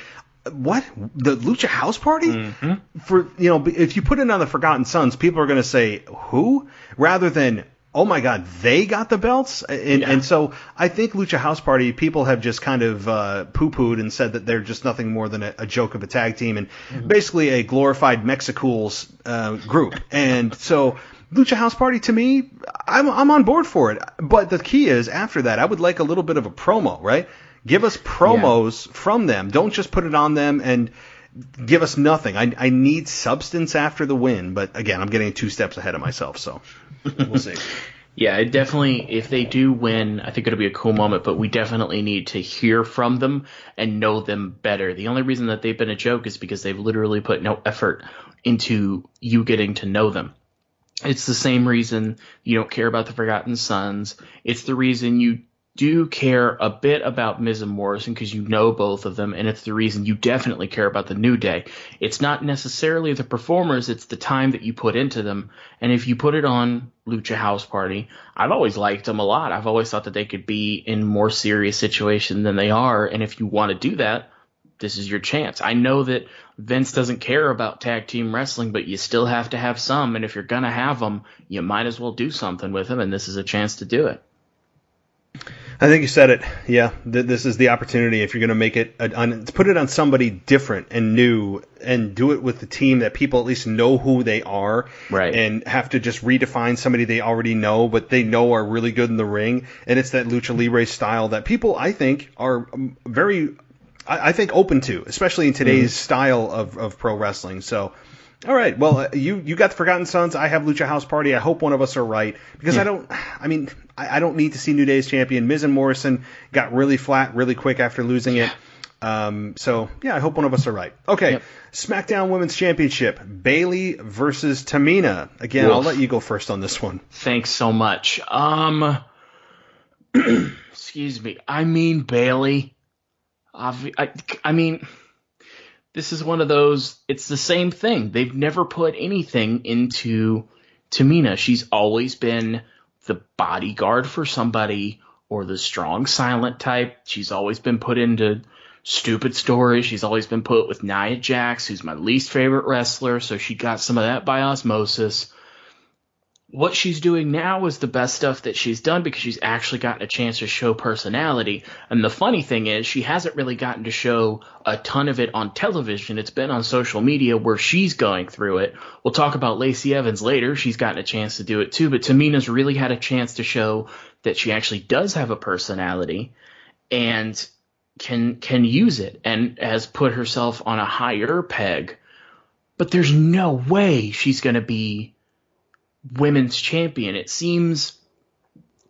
"What? The Lucha House Party?" Mm-hmm. If you put it on the Forgotten Sons, people are going to say, "Who?" rather than, "Oh my God, they got the belts." And so I think Lucha House Party, people have just kind of poo-pooed and said that they're just nothing more than a joke of a tag team and basically a glorified Mexicools group. And so Lucha House Party, to me, I'm on board for it. But the key is, after that, I would like a little bit of a promo, right? Give us promos from them. Don't just put it on them and give us nothing. I need substance after the win. But again, I'm getting 2 steps ahead of myself, so we'll see. Yeah, definitely, if they do win, I think it'll be a cool moment, but we definitely need to hear from them and know them better. The only reason that they've been a joke is because they've literally put no effort into you getting to know them. It's the same reason you don't care about the Forgotten Sons. It's the reason you do care a bit about Miz and Morrison because you know both of them, and it's the reason you definitely care about the New Day. It's not necessarily the performers, it's the time that you put into them. And if you put it on Lucha House Party, I've always liked them a lot. I've always thought that they could be in more serious situation than they are, and if you want to do that, this is your chance. I know that Vince doesn't care about tag team wrestling, but you still have to have some. And if you're going to have them, you might as well do something with them. And this is a chance to do it. I think you said it. Yeah, this is the opportunity if you're going to make it, put it on somebody different and new, and do it with the team that people at least know who they are, right? And have to just redefine somebody they already know, but they know are really good in the ring. And it's that lucha libre style that people, I think, are very, I think, open to, especially in today's style of pro wrestling. So, all right, well, you got the Forgotten Sons. I have Lucha House Party. I hope one of us are right, because I don't need to see New Day's champion. Miz and Morrison got really flat really quick after losing it. So, yeah, I hope one of us are right. Okay, SmackDown Women's Championship, Bayley versus Tamina. Again, I'll let you go first on this one. Thanks so much. Excuse me. I mean, Bayley. I mean, this is one of those, it's the same thing. They've never put anything into Tamina. She's always been the bodyguard for somebody, or the strong silent type. She's always been put into stupid stories. She's always been put with Nia Jax, who's my least favorite wrestler, so she got some of that by osmosis. What she's doing now is the best stuff that she's done, because she's actually gotten a chance to show personality. And the funny thing is, she hasn't really gotten to show a ton of it on television. It's been on social media where she's going through it. We'll talk about Lacey Evans later. She's gotten a chance to do it too. But Tamina's really had a chance to show that she actually does have a personality and can use it, and has put herself on a higher peg. But there's no way she's going to be women's champion. It seems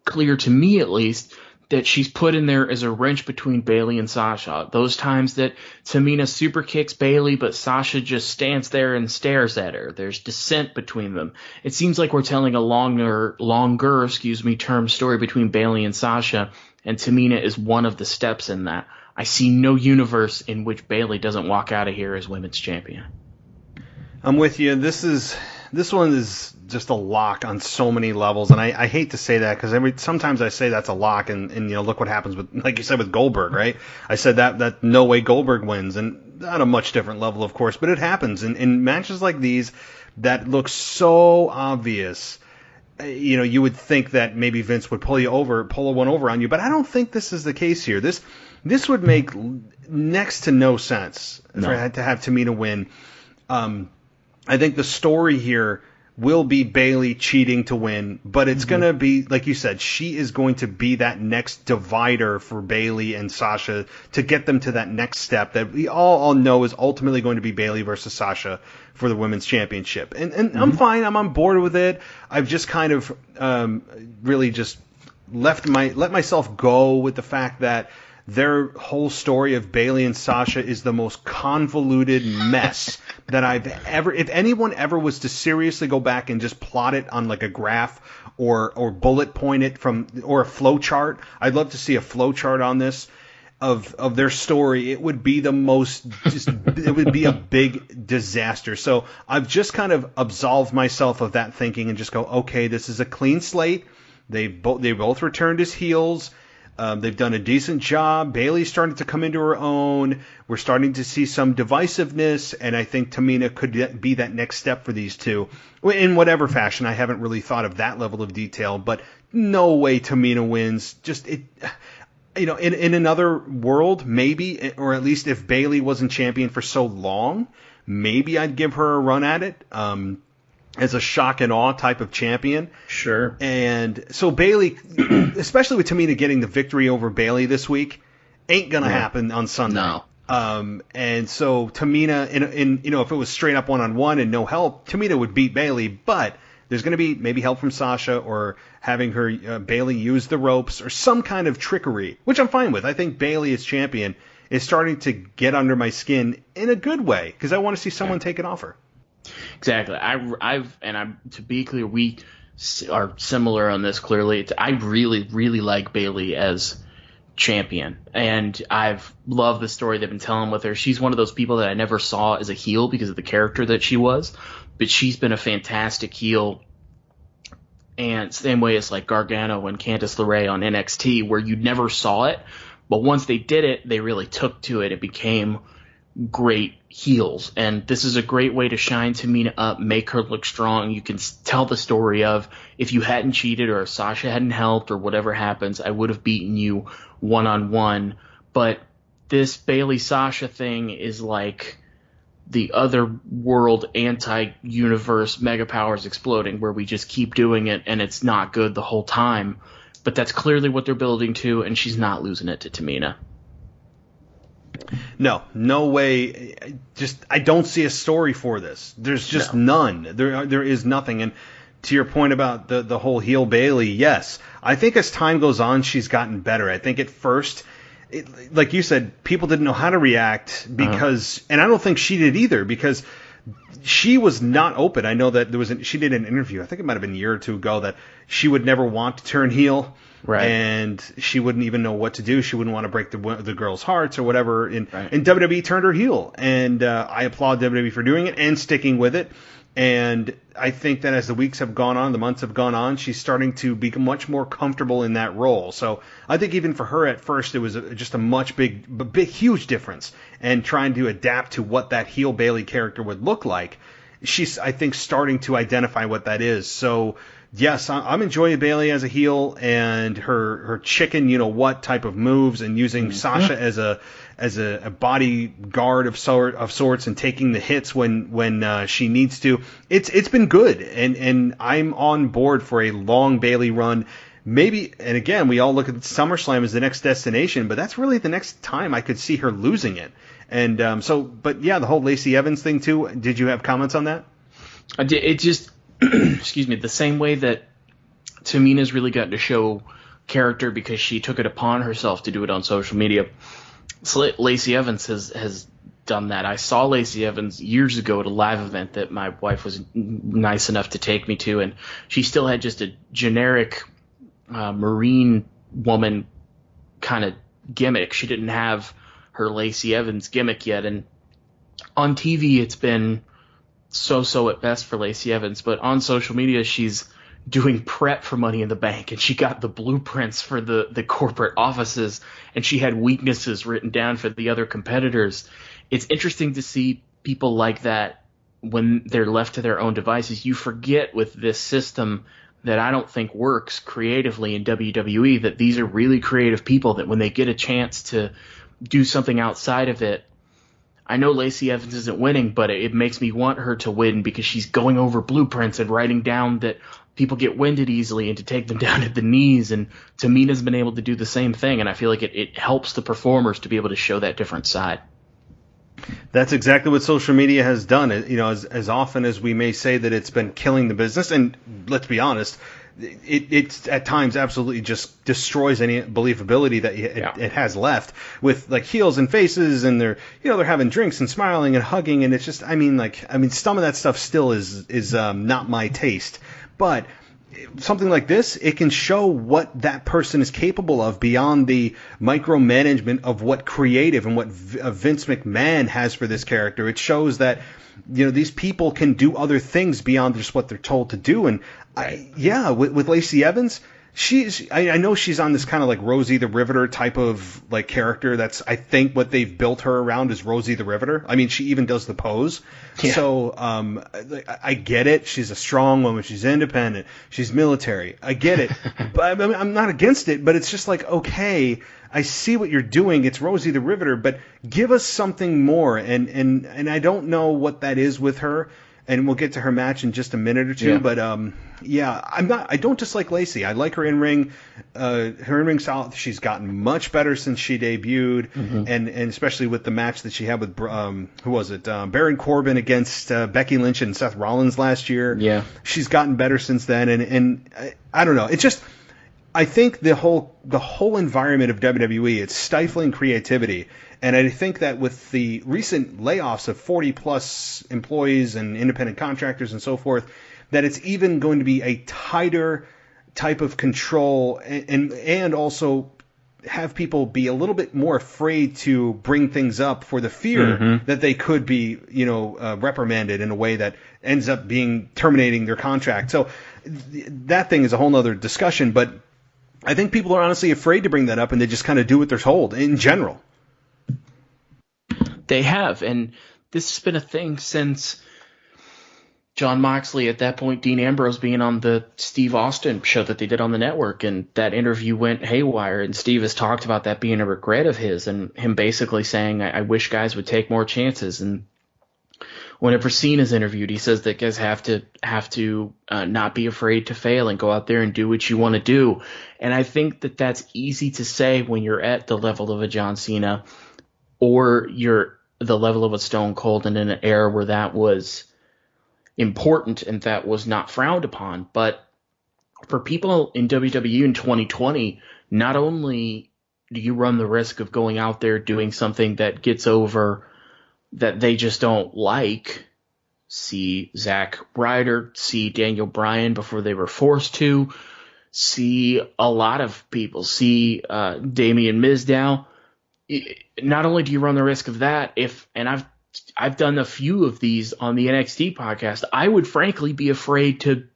clear to me, at least, that she's put in there as a wrench between Bayley and Sasha. Those times that Tamina super kicks Bayley, but Sasha just stands there and stares at her. There's dissent between them. It seems like we're telling a longer term story between Bayley and Sasha, and Tamina is one of the steps in that. I see no universe in which Bayley doesn't walk out of here as women's champion. I'm with you. This one is just a lock on so many levels, and I hate to say that, because sometimes I say that's a lock, and look what happens with, like you said, with Goldberg, right? I said that no way Goldberg wins, and on a much different level, of course, but it happens in matches like these that look so obvious. You would think that maybe Vince would pull one over on you, but I don't think this is the case here. This would make next to no sense to have Tamina win. I think the story here will be Bayley cheating to win, but it's going to be, like you said, she is going to be that next divider for Bayley and Sasha to get them to that next step that we all know is ultimately going to be Bayley versus Sasha for the women's championship. And I'm fine. I'm on board with it. I've just kind of really just let myself go with the fact that their whole story of Bayley and Sasha is the most convoluted mess that I've ever. If anyone ever was to seriously go back and just plot it on like a graph or bullet point it or a flow chart, I'd love to see a flow chart on this of their story. It would be the most. It would be a big disaster. So I've just kind of absolved myself of that thinking and just go, okay, this is a clean slate. They both returned as heels. They've done a decent job. Bayley's starting to come into her own. We're starting to see some divisiveness, and I think Tamina could be that next step for these two. In whatever fashion, I haven't really thought of that level of detail, but no way Tamina wins. Just it, in another world, maybe, or at least if Bayley wasn't champion for so long, maybe I'd give her a run at it. As a shock and awe type of champion. Sure. And so Bayley, especially with Tamina getting the victory over Bayley this week, ain't going to happen on Sunday. No. And so Tamina, if it was straight up one-on-one and no help, Tamina would beat Bayley, but there's going to be maybe help from Sasha or having her Bayley use the ropes or some kind of trickery, which I'm fine with. I think Bayley as champion is starting to get under my skin in a good way because I want to see someone take it off her. Exactly. To be clear, we are similar on this. Clearly, I really, really like Bayley as champion, and I've loved the story they've been telling with her. She's one of those people that I never saw as a heel because of the character that she was, but she's been a fantastic heel. And same way as like Gargano and Candice LeRae on NXT, where you never saw it, but once they did it, they really took to it. It became great heels, and this is a great way to shine Tamina up, make her look strong. You can tell the story of, if you hadn't cheated or if Sasha hadn't helped or whatever happens, I would have beaten you one-on-one. But this Bayley-Sasha thing is like the other world anti-universe mega powers exploding, where we just keep doing it and it's not good the whole time. But that's clearly what they're building to, and she's not losing it to Tamina. No way. I don't see a story for this. There's just none. There is nothing. And to your point about the whole heel Bayley, yes, I think as time goes on, she's gotten better. I think at first, like you said, people didn't know how to react because, and I don't think she did either, because she was not open. I know that she did an interview, I think it might have been a year or two ago, that she would never want to turn heel. Right. And she wouldn't even know what to do. She wouldn't want to break the girls' hearts or whatever. And WWE turned her heel. And I applaud WWE for doing it and sticking with it. And I think that as the weeks have gone on, the months have gone on, she's starting to become much more comfortable in that role. So I think even for her at first, it was just a huge difference. And trying to adapt to what that heel Bayley character would look like, she's, I think, starting to identify what that is. So yes, I'm enjoying Bayley as a heel and her chicken, what type of moves, and using Sasha as a bodyguard of sorts and taking the hits when she needs to. It's been good, and I'm on board for a long Bayley run. Maybe, and again, we all look at SummerSlam as the next destination, but that's really the next time I could see her losing it. And but yeah, the whole Lacey Evans thing too. Did you have comments on that? I did. It just excuse me, the same way that Tamina's really gotten to show character because she took it upon herself to do it on social media. So Lacey Evans has done that. I saw Lacey Evans years ago at a live event that my wife was nice enough to take me to, and she still had just a generic Marine woman kind of gimmick. She didn't have her Lacey Evans gimmick yet, and on TV it's been so at best for Lacey Evans, but on social media she's doing prep for Money in the Bank, and she got the blueprints for the corporate offices, and she had weaknesses written down for the other competitors. It's interesting to see people like that when they're left to their own devices. You forget with this system that I don't think works creatively in WWE, that these are really creative people, that when they get a chance to do something outside of it, I know Lacey Evans isn't winning, but it makes me want her to win because she's going over blueprints and writing down that people get winded easily and to take them down at the knees. And Tamina's been able to do the same thing, and I feel like it helps the performers to be able to show that different side. That's exactly what social media has done. As often as we may say that it's been killing the business, and let's be honest, it's at times absolutely just destroys any believability that it has left, with like heels and faces, and they're having drinks and smiling and hugging, and it's just I mean some of that stuff still is not my taste, but something like this, it can show what that person is capable of beyond the micromanagement of what creative and what Vince McMahon has for this character. It shows that these people can do other things beyond just what they're told to do. And with Lacey Evans, I know she's on this kind of like Rosie the Riveter type of like character. That's, I think, what they've built her around is Rosie the Riveter. I mean, she even does the pose. Yeah. So I get it. She's a strong woman. She's independent. She's military. I get it. But I'm not against it. But it's just like, okay, I see what you're doing. It's Rosie the Riveter, but give us something more. And I don't know what that is with her. And we'll get to her match in just a minute or two. Yeah. But I don't dislike Lacey. I like her in ring. Her in ring style. She's gotten much better since she debuted, and especially with the match that she had with who was it? Baron Corbin against Becky Lynch and Seth Rollins last year. Yeah, she's gotten better since then. And I don't know. It's just, I think the whole environment of WWE, it's stifling creativity. And I think that with the recent layoffs of 40-plus employees and independent contractors and so forth, that it's even going to be a tighter type of control, and also have people be a little bit more afraid to bring things up for the fear that they could be, reprimanded in a way that ends up terminating their contract. So that thing is a whole other discussion, but I think people are honestly afraid to bring that up, and they just kind of do what they're told in general. They have, and this has been a thing since Jon Moxley, at that point Dean Ambrose being on the Steve Austin show that they did on the network, and that interview went haywire, and Steve has talked about that being a regret of his, and him basically saying, I wish guys would take more chances. And whenever Cena's interviewed, he says that guys have to not be afraid to fail and go out there and do what you want to do. And I think that that's easy to say when you're at the level of a John Cena, or you're the level of a Stone Cold, and in an era where that was important and that was not frowned upon. But for people in WWE in 2020, not only do you run the risk of going out there doing something that gets over that they just don't like, see Zack Ryder, see Daniel Bryan before they were forced to, see a lot of people, see Damian Mizdow. Not only do you run the risk of that, and I've done a few of these on the NXT podcast, I would frankly be afraid to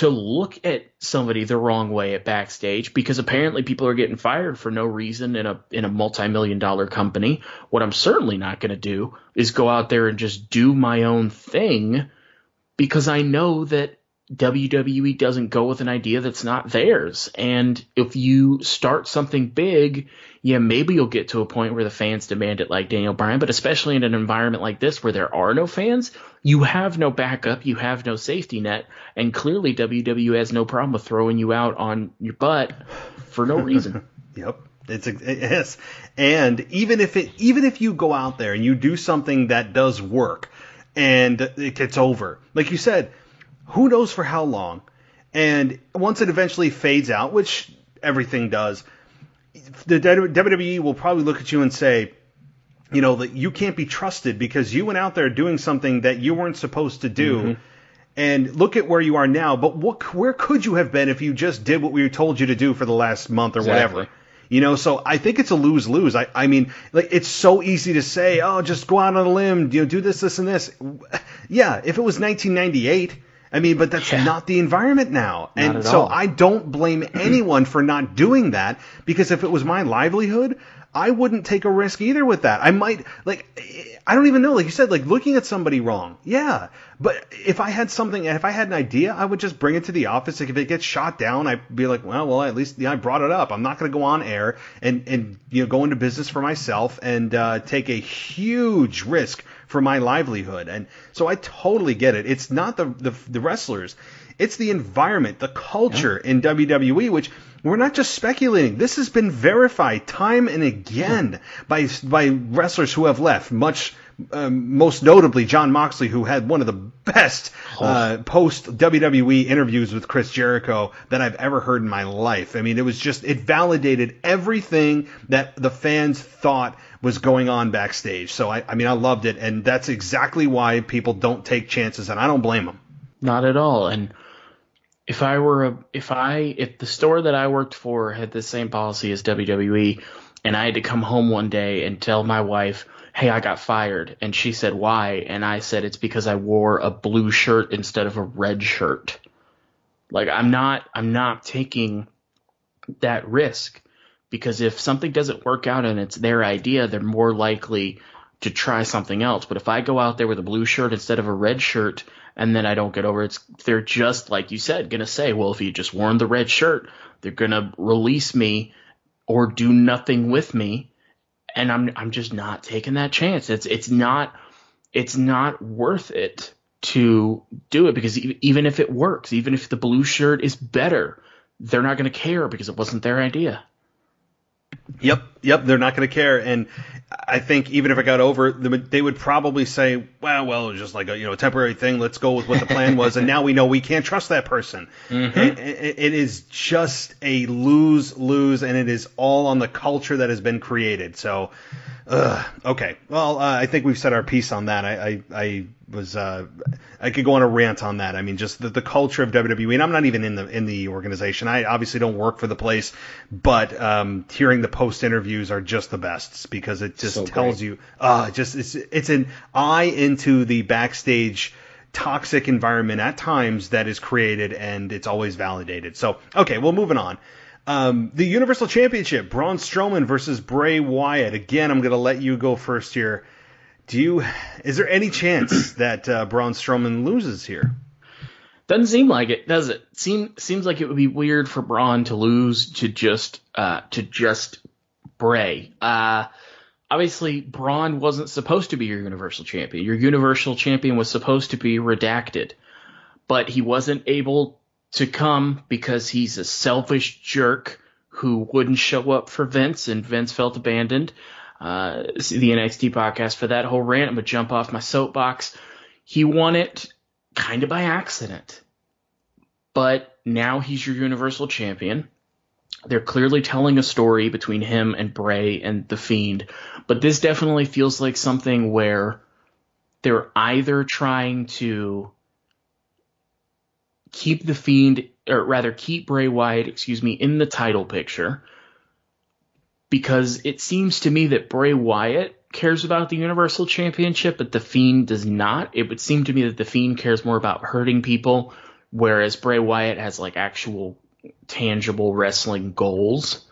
look at somebody the wrong way at backstage, because apparently people are getting fired for no reason in a multi-million-dollar company. What I'm certainly not going to do is go out there and just do my own thing, because I know that WWE doesn't go with an idea that's not theirs. And if you start something big, yeah, maybe you'll get to a point where the fans demand it, like Daniel Bryan, but especially in an environment like this where there are no fans, you have no backup, you have no safety net, and clearly WWE has no problem with throwing you out on your butt for no reason. Yep. Yes. And even if you go out there and you do something that does work and it gets over, like you said, who knows for how long? And once it eventually fades out, which everything does, the WWE will probably look at you and say, you know, that you can't be trusted because you went out there doing something that you weren't supposed to do. Mm-hmm. And look at where you are now. But where could you have been if you just did what we told you to do for the last month or whatever? You know, so I think it's a lose-lose. I mean, like, it's so easy to say, oh, just go out on a limb, you know, do this, and this. Yeah, if it was 1998, I mean, but that's not the environment now. And so I don't blame anyone for not doing that, because if it was my livelihood, I wouldn't take a risk either with that. I might, like, I don't even know, like you said, like looking at somebody wrong. Yeah. But if I had an idea, I would just bring it to the office. Like, if it gets shot down, I'd be like, well, at least I brought it up. I'm not going to go on air and you know, go into business for myself and take a huge risk for my livelihood. And so I totally get it. It's not the wrestlers. It's the environment, the culture in WWE, which we're not just speculating. This has been verified time and again by wrestlers who have left, most notably Jon Moxley, who had one of the best post-WWE interviews with Chris Jericho that I've ever heard in my life. I mean, it validated everything that the fans thought was going on backstage. So, I mean, I loved it, and that's exactly why people don't take chances, and I don't blame them. Not at all. And if the store that I worked for had the same policy as WWE, and I had to come home one day and tell my wife, hey, I got fired, and she said, why? And I said, it's because I wore a blue shirt instead of a red shirt. Like, I'm not taking that risk, because if something doesn't work out and it's their idea, they're more likely to try something else. But if I go out there with a blue shirt instead of a red shirt, and then I don't get over it, they're just, like you said, going to say, well, if you just worn the red shirt, they're going to release me or do nothing with me. And I'm just not taking that chance. It's not worth it to do it, because even if it works, even if the blue shirt is better, they're not going to care because it wasn't their idea. Yep, they're not going to care. And I think even if it got over, they would probably say, well, it was just like a temporary thing. Let's go with what the plan was. And now we know we can't trust that person. Mm-hmm. It is just a lose-lose, and it is all on the culture that has been created. So, okay. Well, I think we've said our piece on that. I could go on a rant on that. I mean, just the culture of WWE, and I'm not even in the organization. I obviously don't work for the place, but hearing the post interviews are just the best, because it just tells you, it's an eye into the backstage toxic environment at times that is created, and it's always validated. So, okay, well, moving on. The Universal Championship, Braun Stroman versus Bray Wyatt. Again, I'm going to let you go first here. Is there any chance that Braun Strowman loses here? Doesn't seem like it, does it? Seems like it would be weird for Braun to lose to just Bray. Obviously, Braun wasn't supposed to be your Universal Champion. Your Universal Champion was supposed to be redacted, but he wasn't able to come because he's a selfish jerk who wouldn't show up for Vince, and Vince felt abandoned. See the NXT podcast for that whole rant. I'm going to jump off my soapbox. He won it kind of by accident. But now he's your Universal Champion. They're clearly telling a story between him and Bray and The Fiend. But this definitely feels like something where they're either trying to keep The Fiend, or rather keep Bray Wyatt, in the title picture. Because it seems to me that Bray Wyatt cares about the Universal Championship, but The Fiend does not. It would seem to me that The Fiend cares more about hurting people, whereas Bray Wyatt has like actual tangible wrestling goals.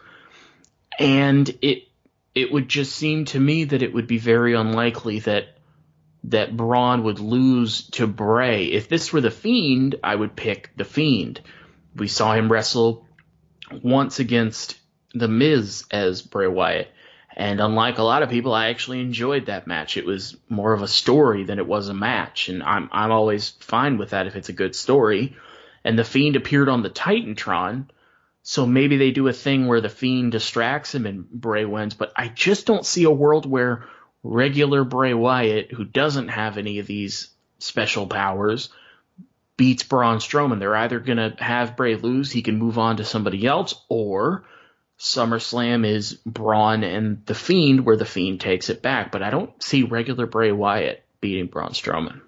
And it would just seem to me that it would be very unlikely that Braun would lose to Bray. If this were The Fiend, I would pick The Fiend. We saw him wrestle once against The Miz as Bray Wyatt. And unlike a lot of people, I actually enjoyed that match. It was more of a story than it was a match. And I'm always fine with that if it's a good story. And The Fiend appeared on the Titantron. So maybe they do a thing where The Fiend distracts him and Bray wins. But I just don't see a world where regular Bray Wyatt, who doesn't have any of these special powers, beats Braun Strowman. They're either going to have Bray lose, he can move on to somebody else, or SummerSlam is Braun and The Fiend, where The Fiend takes it back. But I don't see regular Bray Wyatt beating Braun Strowman.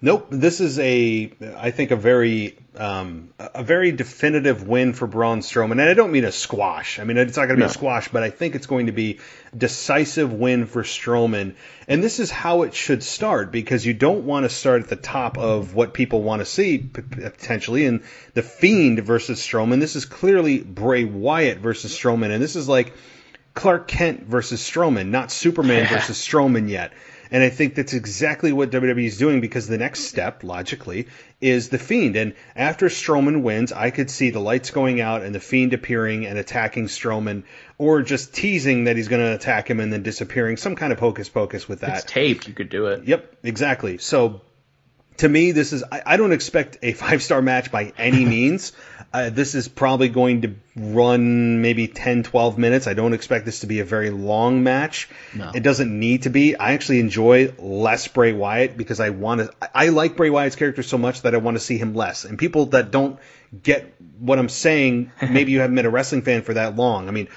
Nope. This is I think a very definitive win for Braun Strowman. And I don't mean a squash. I mean, it's not going to be a squash, but I think it's going to be a decisive win for Strowman. And this is how it should start, because you don't want to start at the top of what people want to see, potentially, in The Fiend versus Strowman. This is clearly Bray Wyatt versus Strowman. And this is like Clark Kent versus Strowman, not Superman versus Strowman yet. And I think that's exactly what WWE is doing, because the next step, logically, is The Fiend. And after Strowman wins, I could see the lights going out and The Fiend appearing and attacking Strowman, or just teasing that he's going to attack him and then disappearing. Some kind of hocus pocus with that. It's taped. You could do it. Yep, exactly. So to me, this is, I don't expect a 5-star match by any means. This is probably going to run maybe 10, 12 minutes. I don't expect this to be a very long match. No. It doesn't need to be. I actually enjoy less Bray Wyatt, because I like Bray Wyatt's character so much that I want to see him less. And people that don't get what I'm saying, maybe you haven't been a wrestling fan for that long. I mean,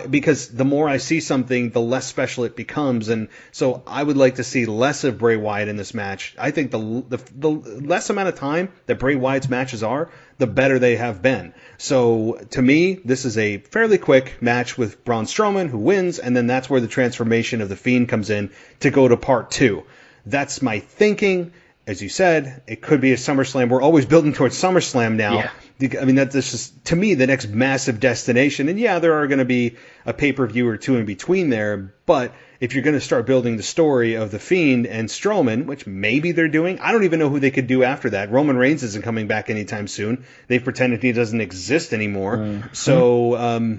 because the more I see something, the less special it becomes. And so I would like to see less of Bray Wyatt in this match. I think the less amount of time that Bray Wyatt's matches are, the better they have been. So to me, this is a fairly quick match with Braun Strowman, who wins, and then that's where the transformation of The Fiend comes in to go to part 2. That's my thinking. As you said, it could be a SummerSlam. We're always building towards SummerSlam now. Yeah. I mean, that's just, to me, the next massive destination. And yeah, there are going to be a pay-per-view or two in between there. But if you're going to start building the story of The Fiend and Strowman, which maybe they're doing, I don't even know who they could do after that. Roman Reigns isn't coming back anytime soon. They've pretended he doesn't exist anymore. Mm-hmm. So,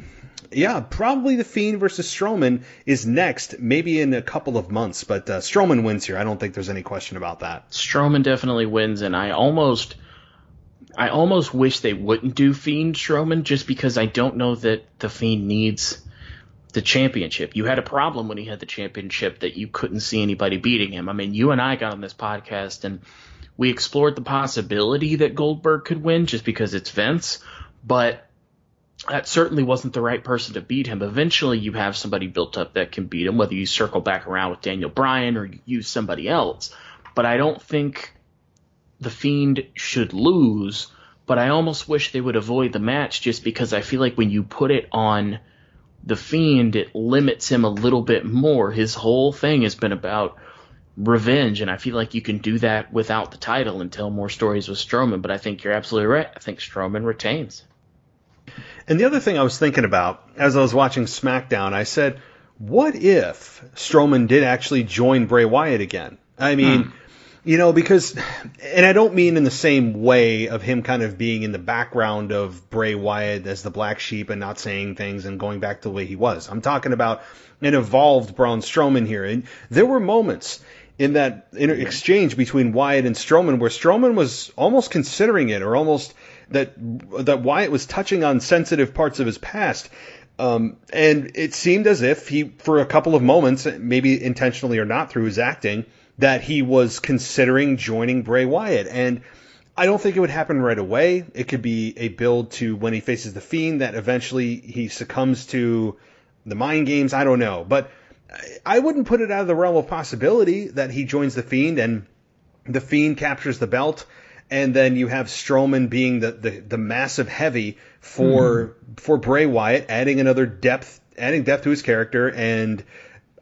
yeah, probably The Fiend versus Strowman is next, maybe in a couple of months. But Strowman wins here. I don't think there's any question about that. Strowman definitely wins, and I almost wish they wouldn't do Fiend Strowman, just because I don't know that The Fiend needs the championship. You had a problem when he had the championship that you couldn't see anybody beating him. I mean, you and I got on this podcast, and we explored the possibility that Goldberg could win just because it's Vince, but that certainly wasn't the right person to beat him. Eventually, you have somebody built up that can beat him, whether you circle back around with Daniel Bryan or you use somebody else. But I don't think The Fiend should lose, but I almost wish they would avoid the match, just because I feel like when you put it on The Fiend, it limits him a little bit more. His whole thing has been about revenge, and I feel like you can do that without the title and tell more stories with Strowman. But I think you're absolutely right. I think Strowman retains. And the other thing I was thinking about as I was watching SmackDown, I said, what if Strowman did actually join Bray Wyatt again? I mean, because, and I don't mean in the same way of him kind of being in the background of Bray Wyatt as the black sheep and not saying things and going back to the way he was. I'm talking about an evolved Braun Strowman here. And there were moments in that exchange between Wyatt and Strowman where Strowman was almost considering it, or almost that Wyatt was touching on sensitive parts of his past. And it seemed as if he, for a couple of moments, maybe intentionally or not through his acting, that he was considering joining Bray Wyatt. And I don't think it would happen right away. It could be a build to when he faces The Fiend, that eventually he succumbs to the mind games. I don't know. But I wouldn't put it out of the realm of possibility that he joins The Fiend and The Fiend captures the belt. And then you have Strowman being the massive heavy for Bray Wyatt, adding depth to his character. And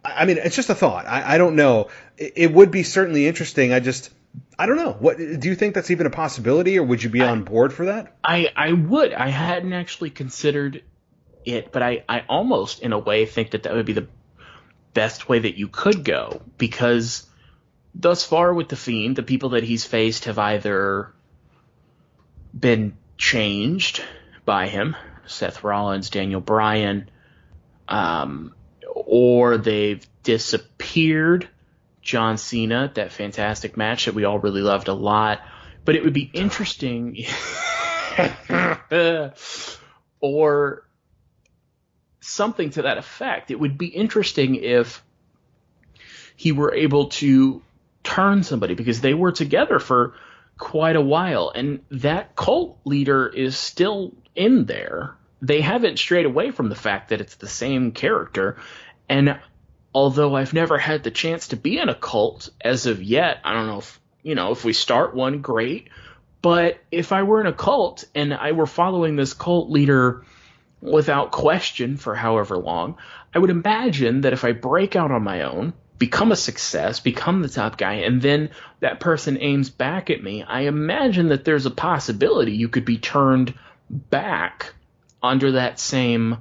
I mean, it's just a thought. I don't know. It would be certainly interesting. I don't know. What do you think that's even a possibility, or would you be on board for that? I would. I hadn't actually considered it, but I almost, in a way, think that would be the best way that you could go, because thus far with The Fiend, the people that he's faced have either been changed by him, Seth Rollins, Daniel Bryan, or they've disappeared, John Cena, that fantastic match that we all really loved a lot. But it would be interesting, or something to that effect. It would be interesting if he were able to turn somebody, because they were together for quite a while, and that cult leader is still in there. They haven't strayed away from the fact that it's the same character. And although I've never had the chance to be in a cult as of yet, I don't know if, if we start one, great. But if I were in a cult and I were following this cult leader without question for however long, I would imagine that if I break out on my own, become a success, become the top guy, and then that person aims back at me, I imagine that there's a possibility you could be turned back under that same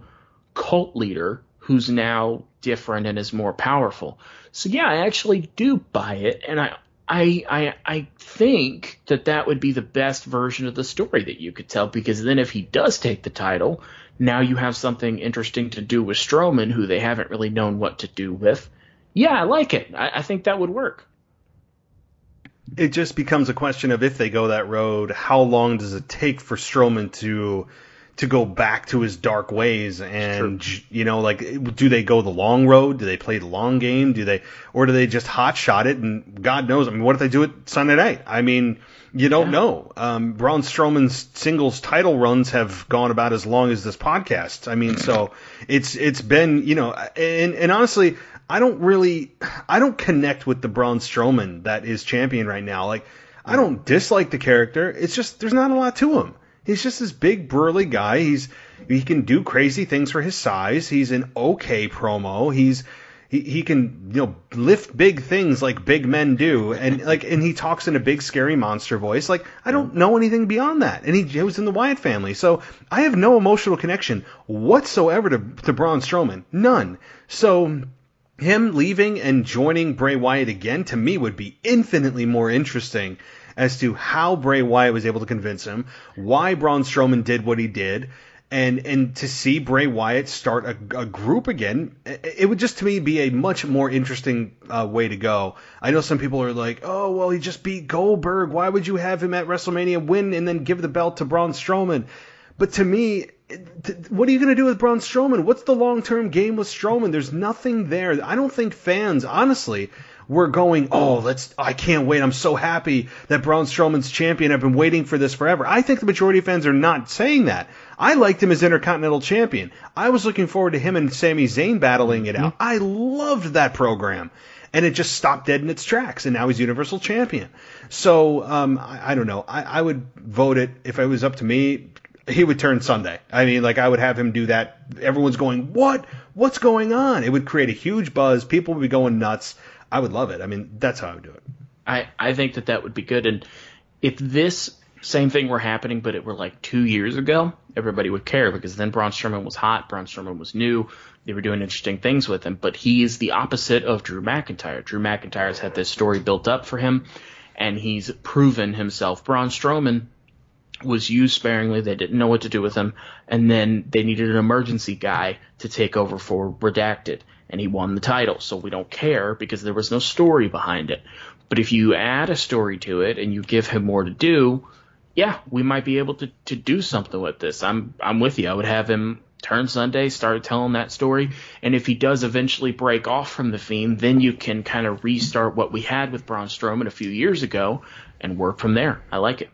cult leader who's now different and is more powerful. So yeah, I actually do buy it, and I think that would be the best version of the story that you could tell, because then if he does take the title, now you have something interesting to do with Strowman, who they haven't really known what to do with. Yeah, I like it. I think that would work. It just becomes a question of, if they go that road, how long does it take for Strowman to go back to his dark ways? And, do they go the long road? Do they play the long game? Or do they just hot shot it? And God knows, what if they do it Sunday night? I mean, you don't know. Braun Strowman's singles title runs have gone about as long as this podcast. I mean, so it's been, and honestly, I don't connect with the Braun Strowman that is champion right now. Like, I don't dislike the character. It's just, there's not a lot to him. He's just this big burly guy. He can do crazy things for his size. He's an okay promo. He can, lift big things like big men do. And he talks in a big scary monster voice. Like, I don't know anything beyond that. And he was in the Wyatt family. So I have no emotional connection whatsoever to Braun Strowman. None. So him leaving and joining Bray Wyatt again, to me, would be infinitely more interesting as to how Bray Wyatt was able to convince him, why Braun Strowman did what he did, and to see Bray Wyatt start a group again. It would just, to me, be a much more interesting way to go. I know some people are like, oh, well, he just beat Goldberg. Why would you have him at WrestleMania win and then give the belt to Braun Strowman? But to me, what are you going to do with Braun Strowman? What's the long-term game with Strowman? There's nothing there. I don't think fans, honestly, were going, I can't wait. I'm so happy that Braun Strowman's champion. I've been waiting for this forever. I think the majority of fans are not saying that. I liked him as Intercontinental Champion. I was looking forward to him and Sami Zayn battling it out. I loved that program. And it just stopped dead in its tracks, and now he's Universal Champion. So, I don't know. I would vote it, if it was up to me, he would turn Sunday. I mean, I would have him do that. Everyone's going, what? What's going on? It would create a huge buzz. People would be going nuts. I would love it. I mean, that's how I would do it. I think that would be good. And if this same thing were happening, but it were 2 years ago, everybody would care, because then Braun Strowman was hot, Braun Strowman was new, they were doing interesting things with him. But he is the opposite of Drew McIntyre. Drew McIntyre's had this story built up for him, and he's proven himself. Braun Strowman was used sparingly. They didn't know what to do with him, and then they needed an emergency guy to take over for Redacted, and he won the title. So we don't care because there was no story behind it. But if you add a story to it and you give him more to do, yeah, we might be able to do something with this. I'm with you. I would have him turn Sunday, start telling that story, and if he does eventually break off from The Fiend, then you can kind of restart what we had with Braun Strowman a few years ago and work from there. I like it.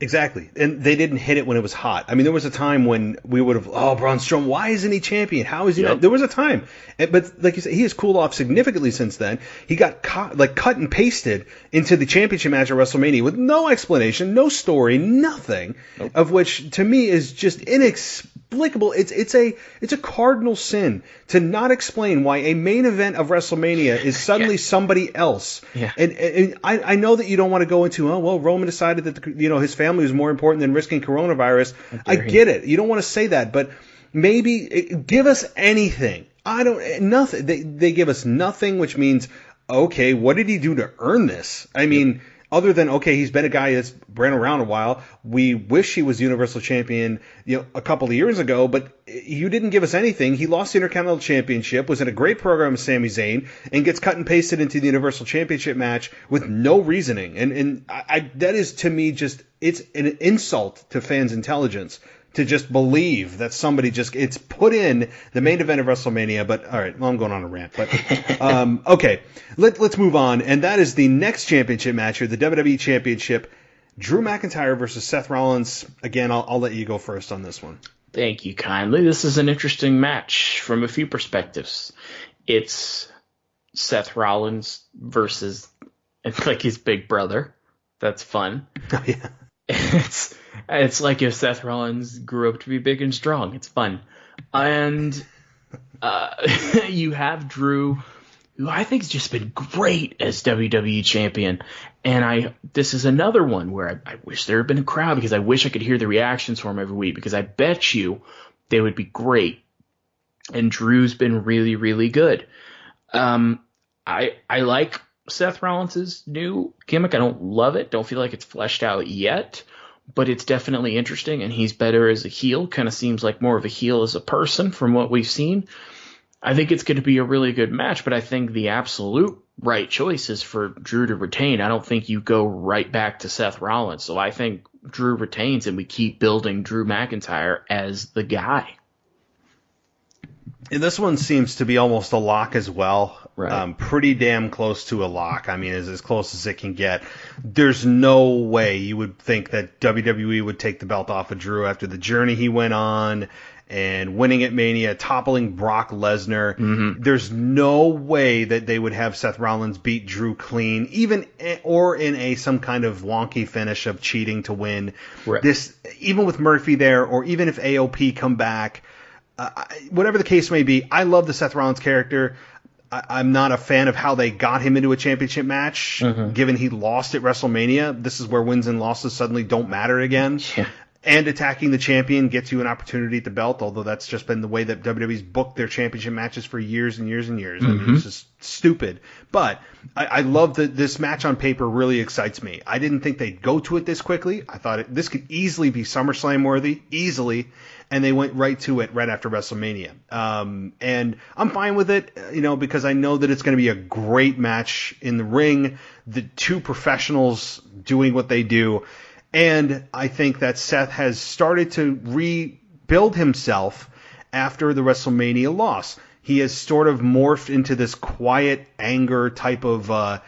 Exactly. And they didn't hit it when it was hot. I mean, there was a time when we would have, Braun Strowman, why isn't he champion? How is he not? There was a time. But like you said, he has cooled off significantly since then. He got cut and pasted into the championship match at WrestleMania with no explanation, no story, nothing, of which to me is just inexplicable. It's a cardinal sin to not explain why a main event of WrestleMania is suddenly somebody else. Yeah. And I know that you don't want to go into, Roman decided that his family was more important than risking coronavirus. I get it. You don't want to say that, but maybe give us anything. Nothing. They give us nothing, which means, okay, what did he do to earn this? I mean, other than, okay, he's been a guy that's been around a while. We wish he was Universal Champion, a couple of years ago, but you didn't give us anything. He lost the Intercontinental Championship, was in a great program with Sami Zayn, and gets cut and pasted into the Universal Championship match with no reasoning. And that is, to me, just, it's an insult to fans' intelligence to just believe that somebody it's put in the main event of WrestleMania. But all right, I'm going on a rant. But okay, let's move on, and that is the next championship match here, the WWE Championship, Drew McIntyre versus Seth Rollins. Again, I'll let you go first on this one. Thank you kindly. This is an interesting match from a few perspectives. It's Seth Rollins versus his big brother. That's fun. Oh, yeah. It's like if Seth Rollins grew up to be big and strong. It's fun. And you have Drew, who I think has just been great as WWE champion. And this is another one where I wish there had been a crowd, because I wish I could hear the reactions for him every week, because I bet you they would be great. And Drew's been really, really good. I like Seth Rollins' new gimmick. I don't love it. Don't feel like it's fleshed out yet, but it's definitely interesting, and he's better as a heel. Kind of seems like more of a heel as a person from what we've seen. I think it's going to be a really good match, but I think the absolute right choice is for Drew to retain. I don't think you go right back to Seth Rollins. So I think Drew retains, and we keep building Drew McIntyre as the guy. And this one seems to be almost a lock as well. Right. Pretty damn close to a lock. I mean, as close as it can get. There's no way you would think that WWE would take the belt off of Drew after the journey he went on and winning at Mania, toppling Brock Lesnar. Mm-hmm. There's no way that they would have Seth Rollins beat Drew clean, even or in some kind of wonky finish of cheating to win. Right. Even with Murphy there, or even if AOP come back. Whatever the case may be, I love the Seth Rollins character. I'm not a fan of how they got him into a championship match, given he lost at WrestleMania. This is where wins and losses suddenly don't matter again. Yeah. And attacking the champion gets you an opportunity at the belt, although that's just been the way that WWE's booked their championship matches for years and years and years. I mean, it's just stupid. But I love that this match on paper really excites me. I didn't think they'd go to it this quickly. I thought this could easily be SummerSlam worthy, easily. And they went right to it right after WrestleMania. And I'm fine with it, because I know that it's going to be a great match in the ring. The two professionals doing what they do. And I think that Seth has started to rebuild himself after the WrestleMania loss. He has sort of morphed into this quiet anger type of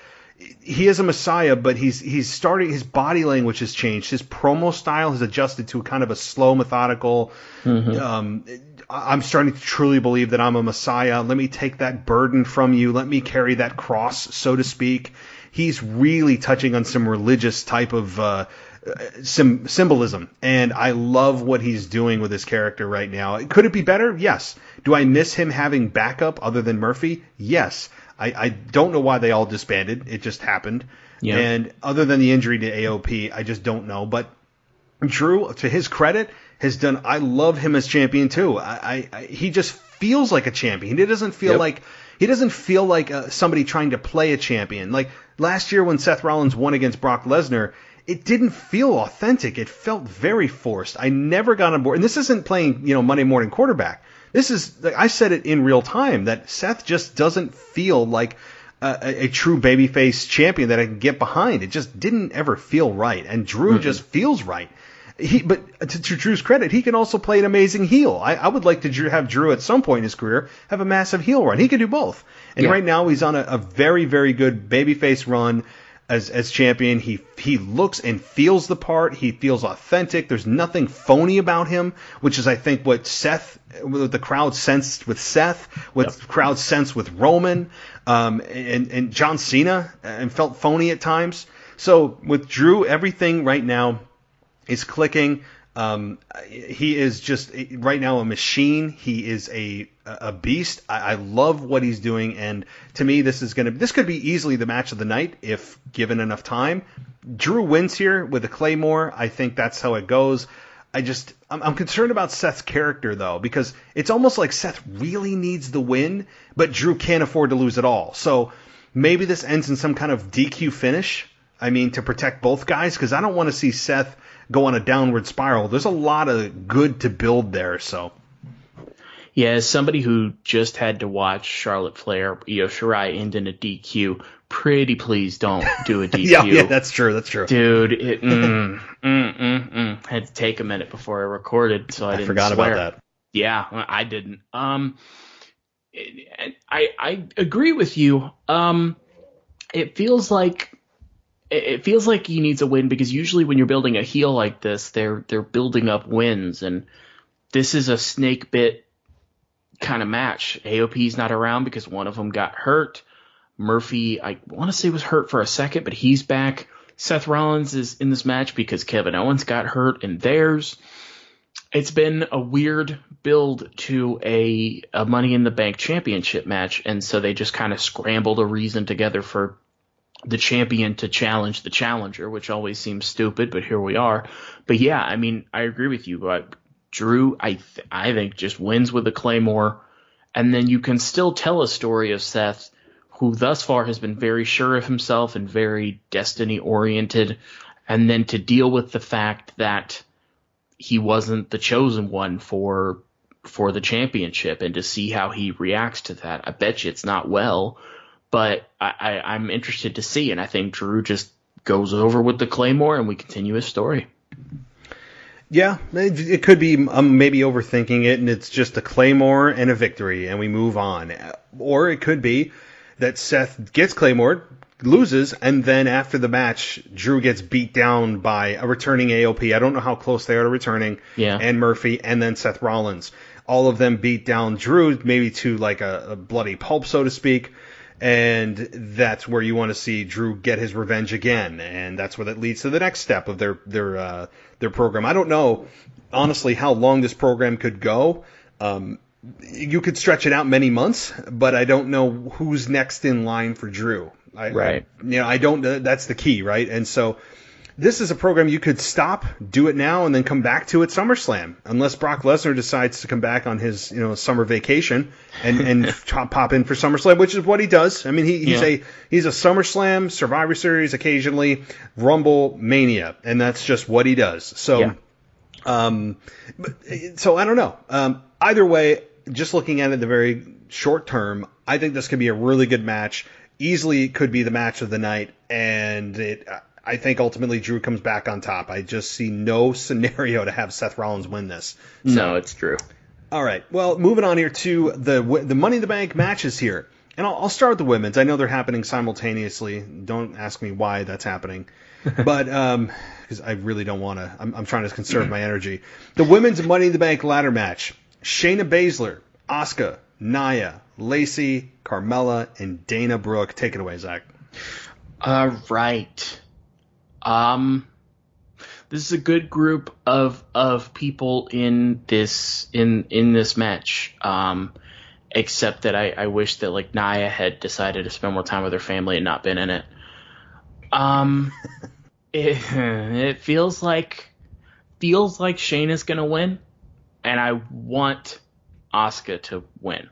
he is a messiah, but he's starting, his body language has changed. His promo style has adjusted to kind of a slow, methodical, I'm starting to truly believe that I'm a messiah. Let me take that burden from you. Let me carry that cross, so to speak. He's really touching on some religious type of symbolism, and I love what he's doing with his character right now. Could it be better? Yes. Do I miss him having backup other than Murphy? Yes. I don't know why they all disbanded. It just happened. Yeah. And other than the injury to AOP, I just don't know. But Drew, to his credit, has done. I love him as champion too. He just feels like a champion. He doesn't feel like somebody trying to play a champion. Like last year when Seth Rollins won against Brock Lesnar, it didn't feel authentic. It felt very forced. I never got on board. And this isn't playing, Monday morning quarterback. This is, I said it in real time, that Seth just doesn't feel like a true babyface champion that I can get behind. It just didn't ever feel right. And Drew just feels right. But to Drew's credit, he can also play an amazing heel. I would like to have Drew at some point in his career have a massive heel run. He can do both. And right now he's on a very, very good babyface run as champion. He looks and feels the part. He feels authentic. There's nothing phony about him, which is, I think, what the crowd sensed with Seth, what the crowd sensed with Roman, and John Cena, and felt phony at times. So with Drew, everything right now is clicking. He is just right now a machine. He is a beast. I love what he's doing, and to me, this could be easily the match of the night if given enough time. Drew wins here with a Claymore. I think that's how it goes. I'm concerned about Seth's character though, because it's almost like Seth really needs the win, but Drew can't afford to lose at all. So maybe this ends in some kind of DQ finish. I mean, to protect both guys, because I don't want to see Seth go on a downward spiral. There's a lot of good to build there. So, yeah, as somebody who just had to watch Charlotte Flair, Io Shirai end in a DQ, pretty please don't do a DQ. yeah, that's true. Dude, it had to take a minute before I recorded, so I didn't forgot swear. about that. Yeah, I didn't. I agree with you. It feels like he needs a win, because usually when you're building a heel like this, they're building up wins, and this is a snake bit kind of match. AOP's not around because one of them got hurt. Murphy, I want to say, was hurt for a second, but he's back. Seth Rollins is in this match because Kevin Owens got hurt in theirs. It's been a weird build to a Money in the Bank championship match, and so they just kind of scrambled a reason together for the champion to challenge the challenger, which always seems stupid, but here we are. But yeah, I mean, I agree with you. But Drew, I think, just wins with a Claymore, and then you can still tell a story of Seth, who thus far has been very sure of himself and very destiny-oriented, and then to deal with the fact that he wasn't the chosen one for the championship, and to see how he reacts to that. I bet you it's not well, but I'm interested to see, and I think Drew just goes over with the Claymore and we continue his story. Yeah, it could be maybe overthinking it, and it's just a Claymore and a victory, and we move on. Or it could be that Seth gets Claymored, loses, and then after the match, Drew gets beat down by a returning AOP. I don't know how close they are to returning, and Murphy, and then Seth Rollins. All of them beat down Drew, maybe to like a bloody pulp, so to speak. And that's where you want to see Drew get his revenge again, and that's where that leads to the next step of their program. I don't know, honestly, how long this program could go. You could stretch it out many months, but I don't know who's next in line for Drew. Right. I don't. That's the key, right? And so this is a program you could stop, do it now, and then come back to at SummerSlam, unless Brock Lesnar decides to come back on his summer vacation and pop in for SummerSlam, which is what he does. I mean, he's a SummerSlam, Survivor Series, occasionally Rumble, Mania, and that's just what he does. So, so I don't know. Either way, just looking at it the very short term, I think this could be a really good match. Easily could be the match of the night, and I think ultimately Drew comes back on top. I just see no scenario to have Seth Rollins win this. So, no, it's true. All right. Well, moving on here to the Money in the Bank matches here. And I'll start with the women's. I know they're happening simultaneously. Don't ask me why that's happening. But because I really don't want to. I'm trying to conserve my energy. The women's Money in the Bank ladder match. Shayna Baszler, Asuka, Nia, Lacey, Carmella, and Dana Brooke. Take it away, Zach. All right. This is a good group of people in this match. Except that I wish that like Nia had decided to spend more time with her family and not been in it. It feels like feels like Shayna's going to win, and I want Asuka to win.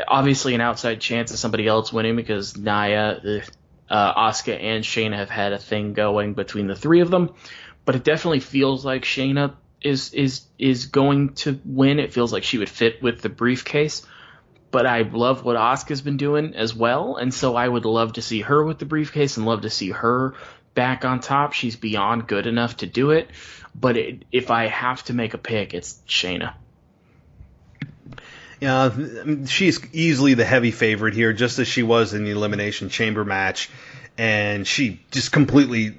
Obviously, an outside chance of somebody else winning because Nia, Asuka, and Shayna have had a thing going between the three of them. But it definitely feels like Shayna is going to win. It feels like she would fit with the briefcase. But I love what Asuka's been doing as well, and so I would love to see her with the briefcase and love to see her back on top. She's beyond good enough to do it. But if I have to make a pick, it's Shayna. Yeah, she's easily the heavy favorite here, just as she was in the Elimination Chamber match, and she just completely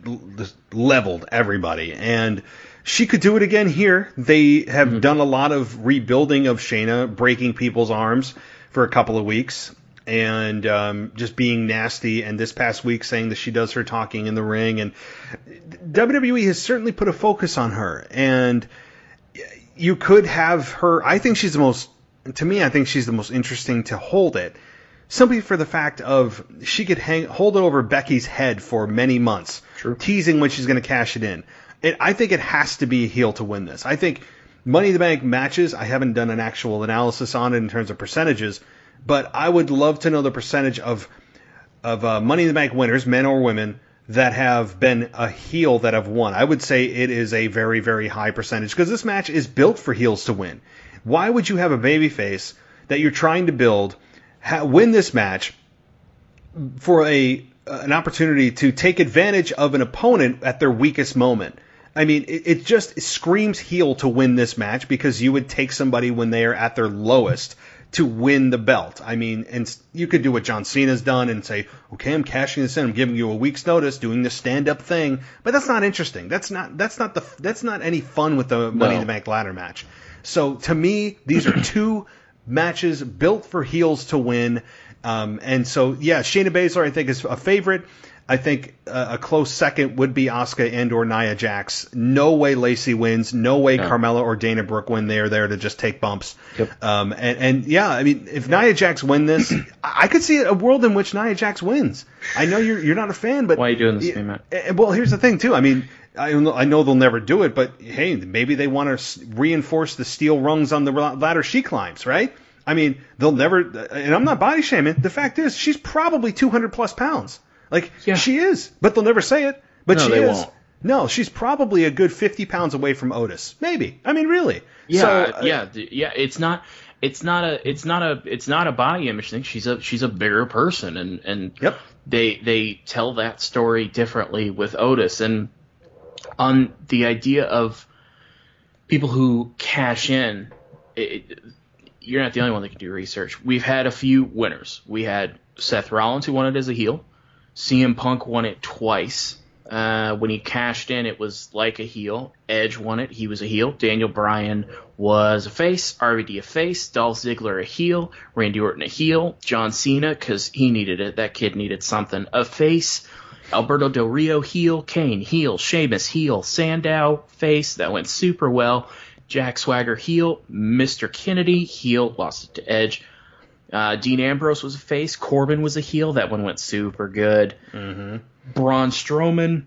leveled everybody. And she could do it again here. They have done a lot of rebuilding of Shayna, breaking people's arms for a couple of weeks, and just being nasty, and this past week saying that she does her talking in the ring. And WWE has certainly put a focus on her, and you could have her. I think she's the most interesting to hold it, simply for the fact of she could hold it over Becky's head for many months, teasing when she's going to cash it in. I think it has to be a heel to win this. I think Money in the Bank matches, I haven't done an actual analysis on it in terms of percentages, but I would love to know the percentage of Money in the Bank winners, men or women, that have been a heel that have won. I would say it is a very, very high percentage, because this match is built for heels to win. Why would you have a babyface that you're trying to build win this match for an opportunity to take advantage of an opponent at their weakest moment? I mean, it just screams heel to win this match, because you would take somebody when they are at their lowest to win the belt. I mean, and you could do what John Cena's done and say, okay, I'm cashing this in, I'm giving you a week's notice, doing this stand-up thing, but that's not interesting. That's not any fun with the Money in the Bank ladder match. So to me, these are two matches built for heels to win. And so, yeah, Shayna Baszler, I think, is a favorite. I think a close second would be Asuka and or Nia Jax. No way Lacey wins. No way Carmella or Dana Brooke win. They are there to just take bumps. Yep. And yeah, I mean, if Nia Jax win this, I could see a world in which Nia Jax wins. I know you're not a fan, but why are you doing this to me, Matt? Well, here's the thing too. I mean, I know they'll never do it, but hey, maybe they want to reinforce the steel rungs on the ladder she climbs, right? I mean, they'll never. And I'm not body shaming. The fact is, she's probably 200 plus pounds. She is, but they'll never say it. But no, she is. Won't. No, she's probably a good 50 pounds away from Otis. Maybe. I mean, really. Yeah, yeah. It's not a body image thing. She's a bigger person, and yep. They tell that story differently with Otis. And on the idea of people who cash in, you're not the only one that can do research. We've had a few winners. We had Seth Rollins, who won it as a heel. CM Punk won it twice. When he cashed in, it was like a heel. Edge won it. He was a heel. Daniel Bryan was a face. RVD a face. Dolph Ziggler a heel. Randy Orton a heel. John Cena, because he needed it. That kid needed something. A face. Alberto Del Rio heel. Kane heel. Sheamus heel. Sandow face. That went super well. Jack Swagger heel. Mr. Kennedy heel. Lost it to Edge. Dean Ambrose was a face. Corbin was a heel. That one went super good. Mm-hmm. Braun Strowman.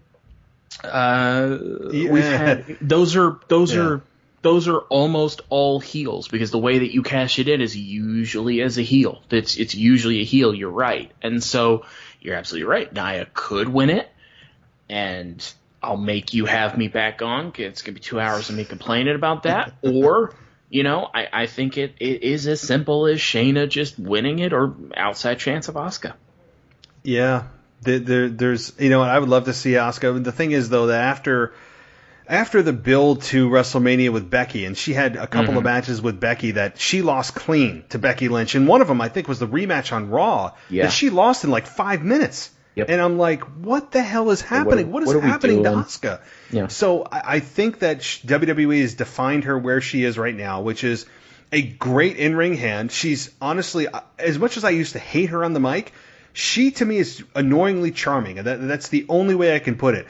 We've had those are almost all heels, because the way that you cash it in is usually as a heel. It's usually a heel. You're right, and so you're absolutely right. Nia could win it, and I'll make you have me back on. It's gonna be 2 hours of me complaining about that, or. I think it is as simple as Shayna just winning it, or outside chance of Asuka. Yeah, there's I would love to see Asuka. The thing is, though, that after the build to WrestleMania with Becky, and she had a couple of matches with Becky that she lost clean to Becky Lynch, and one of them I think was the rematch on Raw that she lost in like 5 minutes. Yep. And I'm like, what the hell is happening? What is happening to Asuka? Yeah. So I think that WWE has defined her where she is right now, which is a great in-ring hand. She's honestly, as much as I used to hate her on the mic, she to me is annoyingly charming. That's the only way I can put it.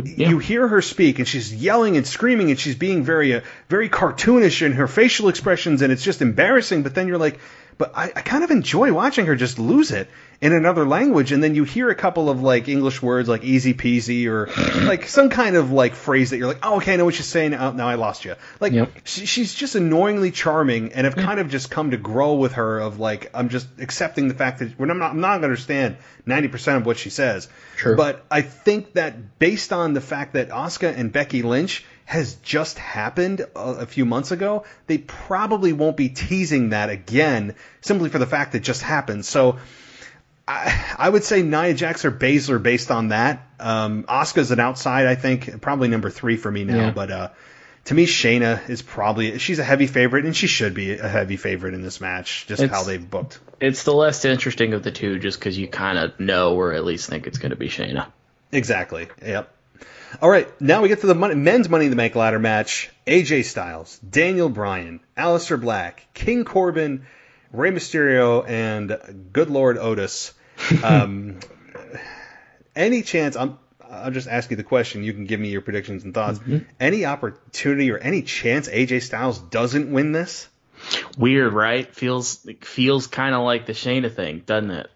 You hear her speak, and she's yelling and screaming, and she's being very, very cartoonish in her facial expressions, and it's just embarrassing. But then you're like, but I kind of enjoy watching her just lose it in another language, and then you hear a couple of like English words like easy peasy or like some kind of like phrase that you're like, oh, okay, I know what she's saying. Oh, now I lost you. Like she's just annoyingly charming, and I've kind of just come to grow with her of like I'm just accepting the fact that I'm not going to understand 90% of what she says. True. But I think that based on the fact that Asuka and Becky Lynch has just happened a few months ago, they probably won't be teasing that again simply for the fact that it just happened. So I would say Nia Jax or Baszler based on that. Asuka's an outside, I think, probably number 3 for me now. Yeah. But to me, Shayna is she's a heavy favorite, and she should be a heavy favorite in this match, just how they've booked. It's the less interesting of the two, just because you kind of know or at least think it's going to be Shayna. Exactly. Yep. All right, now we get to the men's Money in the Bank ladder match. AJ Styles, Daniel Bryan, Aleister Black, King Corbin, Rey Mysterio, and good Lord Otis. Any chance, I'll just ask you the question, you can give me your predictions and thoughts. Any opportunity or any chance AJ Styles doesn't win this? Weird, right? Feels kind of like the Shayna thing, doesn't it?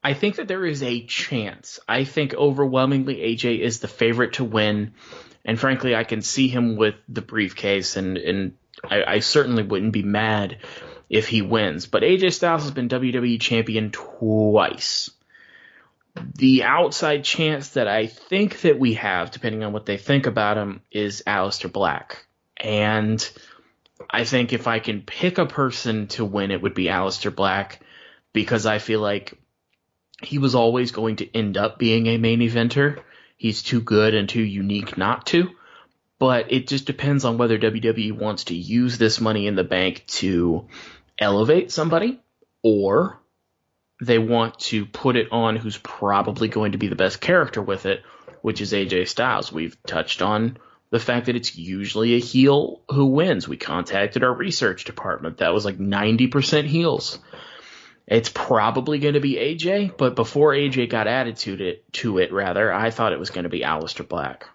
I think that there is a chance. I think overwhelmingly AJ is the favorite to win, and frankly, I can see him with the briefcase, and I certainly wouldn't be mad if he wins. But AJ Styles has been WWE champion twice. The outside chance that I think that we have, depending on what they think about him, is Aleister Black. And I think if I can pick a person to win, it would be Aleister Black, because I feel like he was always going to end up being a main eventer. He's too good and too unique not to. But it just depends on whether WWE wants to use this Money in the Bank to elevate somebody, or they want to put it on who's probably going to be the best character with it, which is AJ Styles. We've touched on the fact that it's usually a heel who wins. We contacted our research department. That was like 90% heels. It's probably going to be AJ, but before AJ got added to it, I thought it was going to be Aleister Black.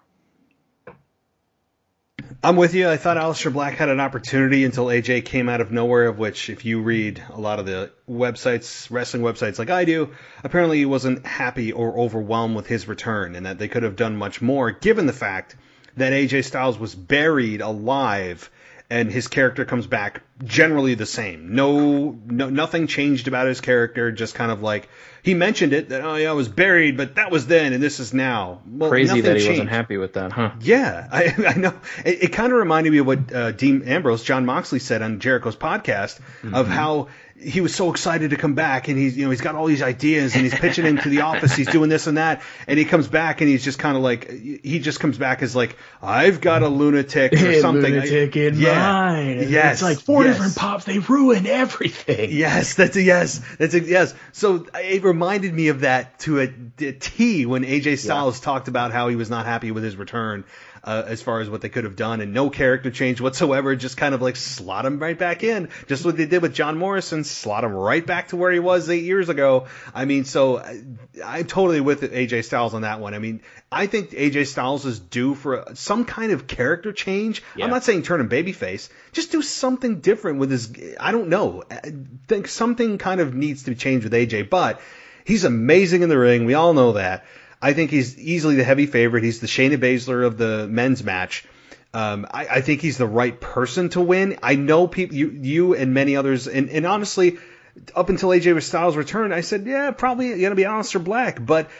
I'm with you. I thought Aleister Black had an opportunity until AJ came out of nowhere, of which, if you read a lot of the websites, wrestling websites like I do, apparently he wasn't happy or overwhelmed with his return, and that they could have done much more, given the fact that AJ Styles was buried alive and his character comes back generally the same. Nothing changed about his character, just kind of like, he mentioned it, that, oh yeah, I was buried, but that was then, and this is now. Well, crazy that he changed. wasn't happy with that, huh? Yeah, I know. It kind of reminded me of what Dean Ambrose, John Moxley, said on Jericho's podcast, of how he was so excited to come back, and he's got all these ideas, and he's pitching into the office, he's doing this and that, and he comes back, and he's just kind of like, he just comes back as like, I've got a lunatic or something. Lunatic in mind. Yes. It's like four different pops, they ruin everything. Yes, that's a yes. So it reminded me of that to a T when AJ Styles talked about how he was not happy with his return. As far as what they could have done, and no character change whatsoever, just kind of like slot him right back in, just what they did with John Morrison, slot him right back to where he was 8 years ago. I mean, so I'm totally with AJ Styles on that one. I mean, I think AJ Styles is due for some kind of character change. Yeah. I'm not saying turn him babyface, just do something different with his, I don't know, I think something kind of needs to change with AJ, but he's amazing in the ring, we all know that. I think he's easily the heavy favorite. He's the Shayna Baszler of the men's match. I think he's the right person to win. I know people, you and many others, and honestly, up until AJ Styles' return, I said, yeah, probably going to be Aleister Black. But,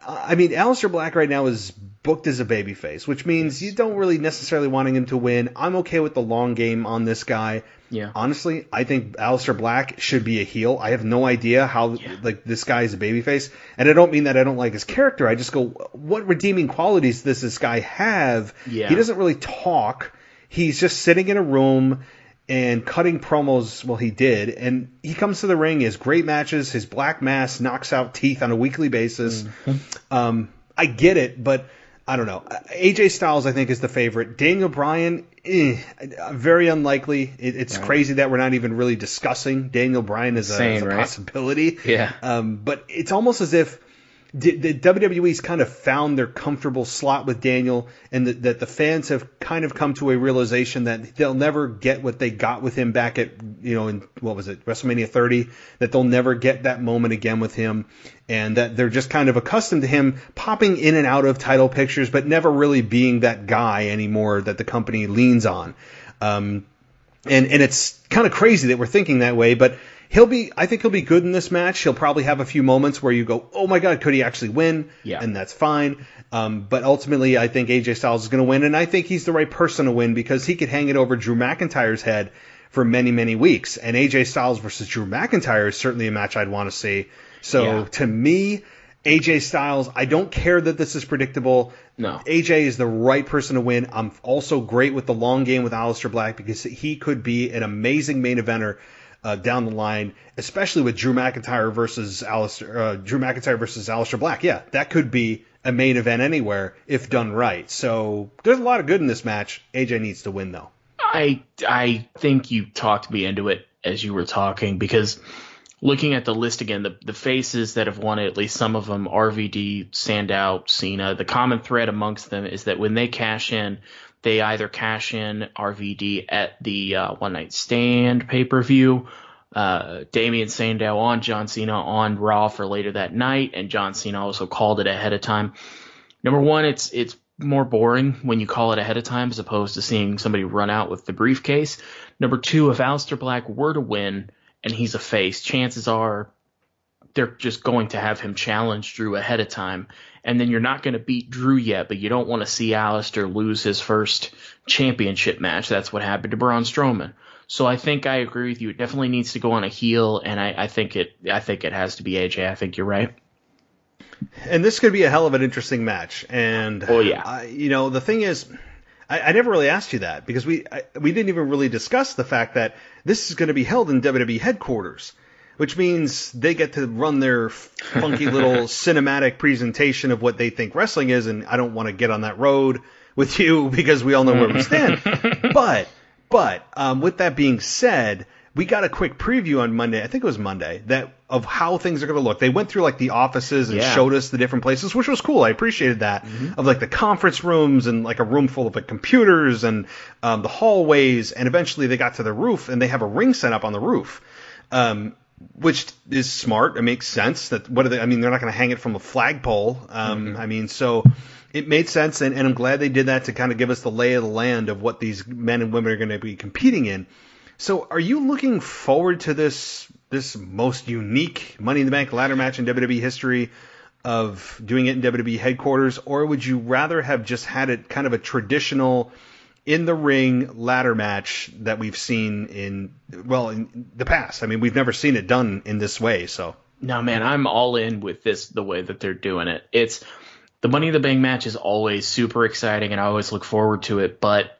I mean, Aleister Black right now is booked as a babyface, which means you don't really necessarily wanting him to win. I'm okay with the long game on this guy. Yeah. Honestly, I think Aleister Black should be a heel. I have no idea how like this guy is a babyface, and I don't mean that I don't like his character. I just go, what redeeming qualities does this guy have? Yeah. He doesn't really talk. He's just sitting in a room and cutting promos. Well, he did, and he comes to the ring. He has great matches. His black mask knocks out teeth on a weekly basis. Mm-hmm. I get it, but I don't know. AJ Styles, I think, is the favorite. Daniel Bryan, very unlikely. It's crazy that we're not even really discussing Daniel Bryan as a possibility. Yeah. But it's almost as if the WWE's kind of found their comfortable slot with Daniel, and that the fans have kind of come to a realization that they'll never get what they got with him back at, in, what was it, WrestleMania 30, that they'll never get that moment again with him, and that they're just kind of accustomed to him popping in and out of title pictures, but never really being that guy anymore that the company leans on. And it's kind of crazy that we're thinking that way, but I think he'll be good in this match. He'll probably have a few moments where you go, oh my God, could he actually win? Yeah. And that's fine. But ultimately, I think AJ Styles is going to win, and I think he's the right person to win because he could hang it over Drew McIntyre's head for many, many weeks. And AJ Styles versus Drew McIntyre is certainly a match I'd want to see. So to me, AJ Styles, I don't care that this is predictable. No. AJ is the right person to win. I'm also great with the long game with Aleister Black because he could be an amazing main eventer down the line, especially with Drew McIntyre versus Aleister Black. Yeah, that could be a main event anywhere if done right. So there's a lot of good in this match. AJ needs to win, though. I think you talked me into it as you were talking, because looking at the list again, the faces that have won it, at least some of them, RVD, Sandow, Cena, the common thread amongst them is that when they cash in, they either cash in RVD at the One Night Stand pay-per-view, Damian Sandow on John Cena on Raw for later that night, and John Cena also called it ahead of time. Number one, it's more boring when you call it ahead of time as opposed to seeing somebody run out with the briefcase. Number two, if Aleister Black were to win and he's a face, chances are they're just going to have him challenge Drew ahead of time. And then you're not going to beat Drew yet, but you don't want to see Aleister lose his first championship match. That's what happened to Braun Stroman. So I think I agree with you. It definitely needs to go on a heel, and I think it has to be AJ. I think you're right. And this could be a hell of an interesting match. And the thing is, I never really asked you that because we didn't even really discuss the fact that this is going to be held in WWE headquarters, which means they get to run their funky little cinematic presentation of what they think wrestling is. And I don't want to get on that road with you because we all know where we stand. But with that being said, we got a quick preview on Monday. I think it was Monday of how things are going to look. They went through like the offices and showed us the different places, which was cool. I appreciated that of like the conference rooms and like a room full of like computers and the hallways. And eventually they got to the roof and they have a ring set up on the roof. Which is smart. It makes sense. They're not going to hang it from a flagpole. So it made sense, and I'm glad they did that to kind of give us the lay of the land of what these men and women are going to be competing in. So are you looking forward to this most unique Money in the Bank ladder match in WWE history of doing it in WWE headquarters, or would you rather have just had it kind of a traditional in the ring ladder match that we've seen in the past? I mean, we've never seen it done in this way. So no, man, I'm all in with this, the way that they're doing it. It's the Money in the Bank match is always super exciting and I always look forward to it. But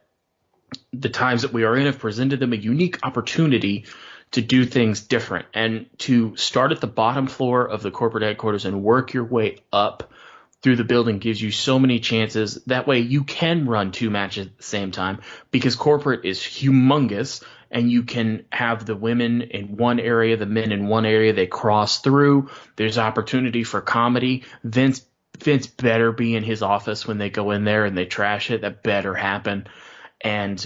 the times that we are in have presented them a unique opportunity to do things different and to start at the bottom floor of the corporate headquarters and work your way up through the building gives you so many chances. That way you can run two matches at the same time because corporate is humongous and you can have the women in one area, the men in one area, they cross through. There's opportunity for comedy. Vince better be in his office when they go in there and they trash it. That better happen. And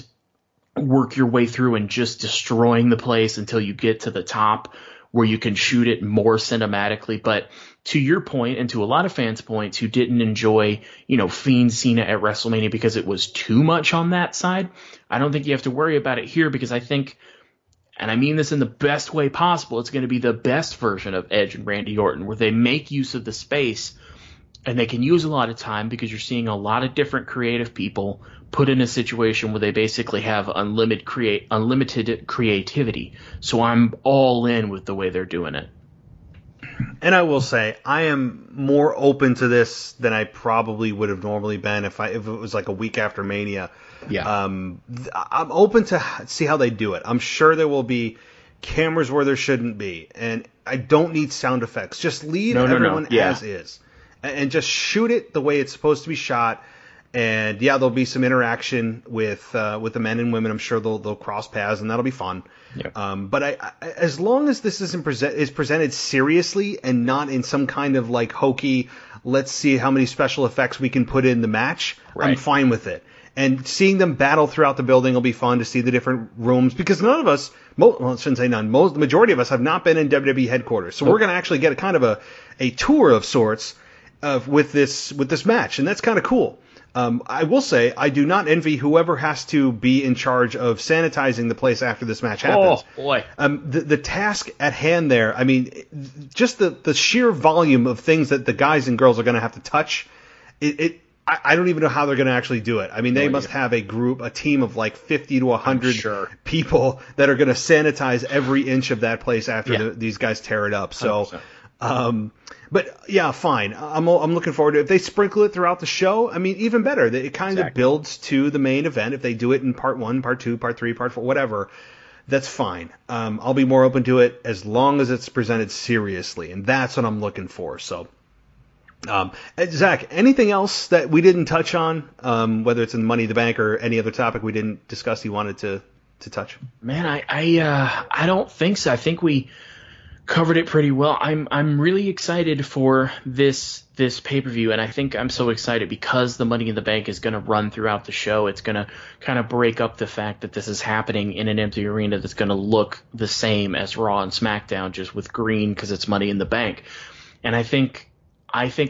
work your way through and just destroying the place until you get to the top where you can shoot it more cinematically. But to your point, and to a lot of fans' points who didn't enjoy, Fiend Cena at WrestleMania because it was too much on that side, I don't think you have to worry about it here because I think, and I mean this in the best way possible, it's going to be the best version of Edge and Randy Orton where they make use of the space and they can use a lot of time because you're seeing a lot of different creative people put in a situation where they basically have unlimited creativity. So I'm all in with the way they're doing it. And I will say, I am more open to this than I probably would have normally been if it was like a week after Mania. Yeah. I'm open to see how they do it. I'm sure there will be cameras where there shouldn't be, and I don't need sound effects. Just leave everyone as is, and just shoot it the way it's supposed to be shot. And yeah, there'll be some interaction with the men and women. I'm sure they'll cross paths, and that'll be fun. Yep. But I, as long as this is presented seriously and not in some kind of like hokey, let's see how many special effects we can put in the match, Right. I'm fine with it. And seeing them battle throughout the building will be fun to see the different rooms, because none of us, well, I shouldn't say none, the majority of us have not been in WWE headquarters. So we're going to actually get a kind of a tour of sorts with this match, and that's kind of cool. I will say, I do not envy whoever has to be in charge of sanitizing the place after this match happens. Oh, boy. The task at hand there, I mean, just the sheer volume of things that the guys and girls are going to have to touch, I don't even know how they're going to actually do it. I mean, they must have a team of like 50 to 100 people that are going to sanitize every inch of that place after these guys tear it up. So, but yeah, fine. I'm looking forward to it. If they sprinkle it throughout the show, I mean, even better. It kind of builds to the main event. If they do it in part 1, part 2, part 3, part 4, whatever, that's fine. I'll be more open to it as long as it's presented seriously, and that's what I'm looking for. So, Zach, anything else that we didn't touch on, whether it's in Money in the Bank or any other topic we didn't discuss you wanted to touch? Man, I don't think so. I think we covered it pretty well. I'm really excited for this pay-per-view, and I think I'm so excited because the Money in the Bank is going to run throughout the show. It's going to kind of break up the fact that this is happening in an empty arena that's going to look the same as Raw and SmackDown, just with green because it's Money in the Bank. And I think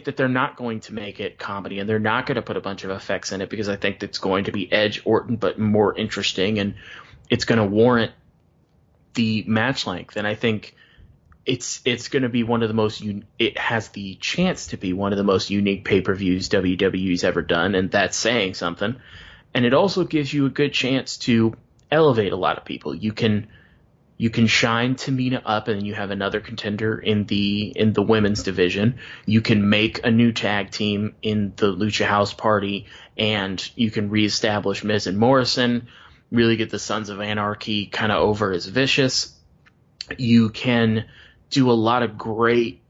that they're not going to make it comedy, and they're not going to put a bunch of effects in it, because I think it's going to be Edge Orton, but more interesting, and it's going to warrant the match length. And I think it's going to be one of the most it has the chance to be one of the most unique pay-per-views WWE's ever done, and that's saying something. And it also gives you a good chance to elevate a lot of people. You can shine Tamina up, and then you have another contender in the women's division. You can make a new tag team in the Lucha House Party, and you can reestablish Miz and Morrison, really get the Sons of Anarchy kind of over as vicious. You can do a lot of great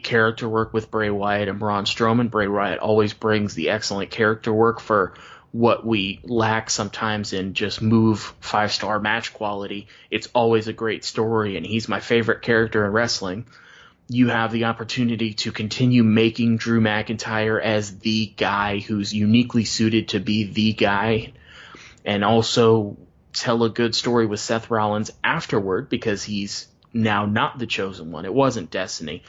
character work with Bray Wyatt and Braun Stroman. Bray Wyatt always brings the excellent character work for what we lack sometimes in just move 5-star match quality. It's always a great story, and he's my favorite character in wrestling. You have the opportunity to continue making Drew McIntyre as the guy who's uniquely suited to be the guy, and also tell a good story with Seth Rollins afterward, because he's now not the chosen one. It wasn't Destiny.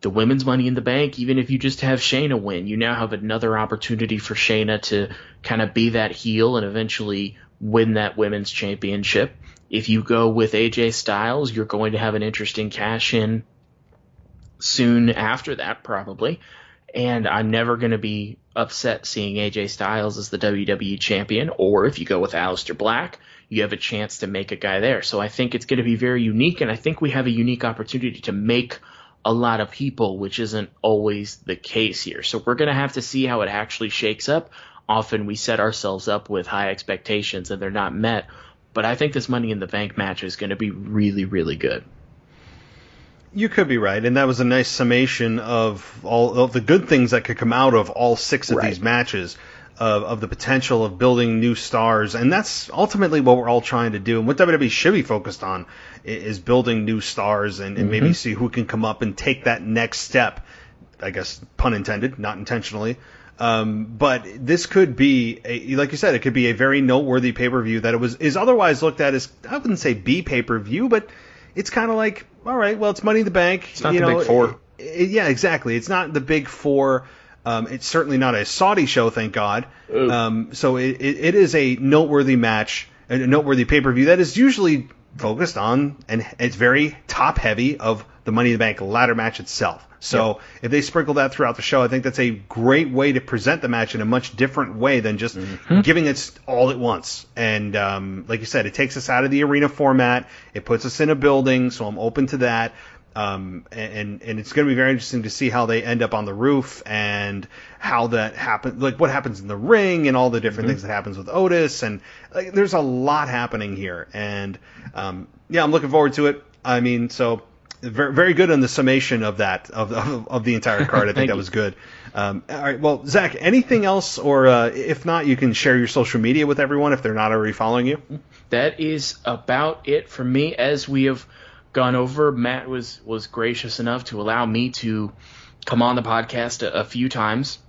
The women's Money in the Bank, even if you just have Shayna win, you now have another opportunity for Shayna to kind of be that heel and eventually win that women's championship. If you go with AJ Styles, you're going to have an interesting cash-in soon after that, probably. And I'm never going to be upset seeing AJ Styles as the WWE champion. Or if you go with Aleister Black, you have a chance to make a guy there. So I think it's going to be very unique, and I think we have a unique opportunity to make a lot of people, which isn't always the case here. So we're going to have to see how it actually shakes up. Often we set ourselves up with high expectations and they're not met. But I think this Money in the Bank match is going to be really, really good. You could be right, and that was a nice summation of all of the good things that could come out of all 6 of these matches, of the potential of building new stars, and that's ultimately what we're all trying to do. And what WWE should be focused on is building new stars and maybe see who can come up and take that next step. I guess, pun intended, not intentionally. But this could be, like you said, it could be a very noteworthy pay-per-view that is otherwise looked at as, I wouldn't say B pay-per-view, but it's kind of like, all right, well, it's Money in the Bank. It's not the Big Four. Yeah, exactly. It's not the Big Four. It's certainly not a Saudi show, thank God. So it is a noteworthy match, a noteworthy pay-per-view that is usually focused on, and it's very top-heavy of the Money in the Bank ladder match itself. So if they sprinkle that throughout the show, I think that's a great way to present the match in a much different way than just giving it all at once. And like you said, it takes us out of the arena format. It puts us in a building, so I'm open to that. And it's going to be very interesting to see how they end up on the roof and how that happens, like what happens in the ring and all the different things that happens with Otis. And like, there's a lot happening here. And yeah, I'm looking forward to it. I mean, so very, very good on the summation of that of the entire card. I think that was good. All right, well, Zach, anything else, or if not, you can share your social media with everyone if they're not already following you. That is about it for me. As we have gone over, Matt was gracious enough to allow me to come on the podcast a few times,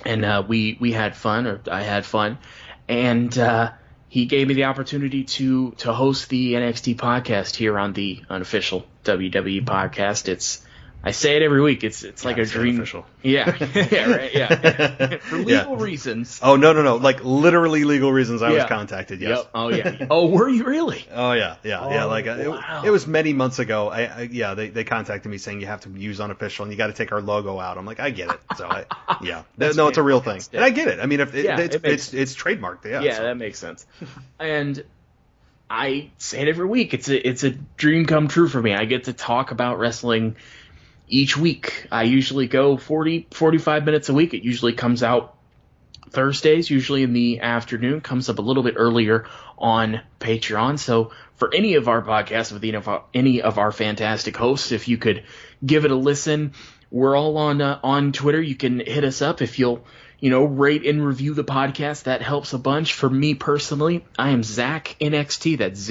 and we had fun, or I had fun, and he gave me the opportunity to host the NXT podcast here on the unofficial WWE podcast. I say it every week. It's like a dream. Official. Yeah, right. Yeah, for legal reasons. Oh no, like literally legal reasons. I was contacted. Yes. Yep. Oh yeah. Oh, were you really? Oh yeah. Like wow. it was many months ago. They contacted me saying you have to use unofficial and you got to take our logo out. I'm like, I get it. So no, it's a real thing, and I get it. I mean, if it's trademarked. Yeah. That makes sense. And I say it every week. It's a dream come true for me. I get to talk about wrestling each week. I usually go 45 minutes a week. It usually comes out Thursdays, usually in the afternoon, comes up a little bit earlier on Patreon. So for any of our podcasts with any of our fantastic hosts, if you could give it a listen, we're all on Twitter. You can hit us up if you'll rate and review the podcast. That helps a bunch. For me personally, I am Zach NXT. That's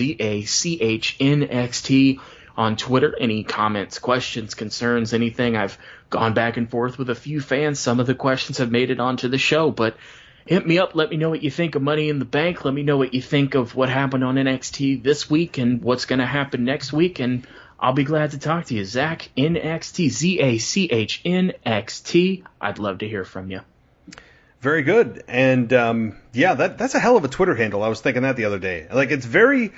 ZACHNXT. On Twitter. Any comments, questions, concerns, anything. I've gone back and forth with a few fans. Some of the questions have made it onto the show, but hit me up. Let me know what you think of Money in the Bank. Let me know what you think of what happened on NXT this week and what's going to happen next week, and I'll be glad to talk to you. Zach NXT, ZACHNXT. I'd love to hear from you. Very good. And that's a hell of a Twitter handle. I was thinking that the other day. Like, it's very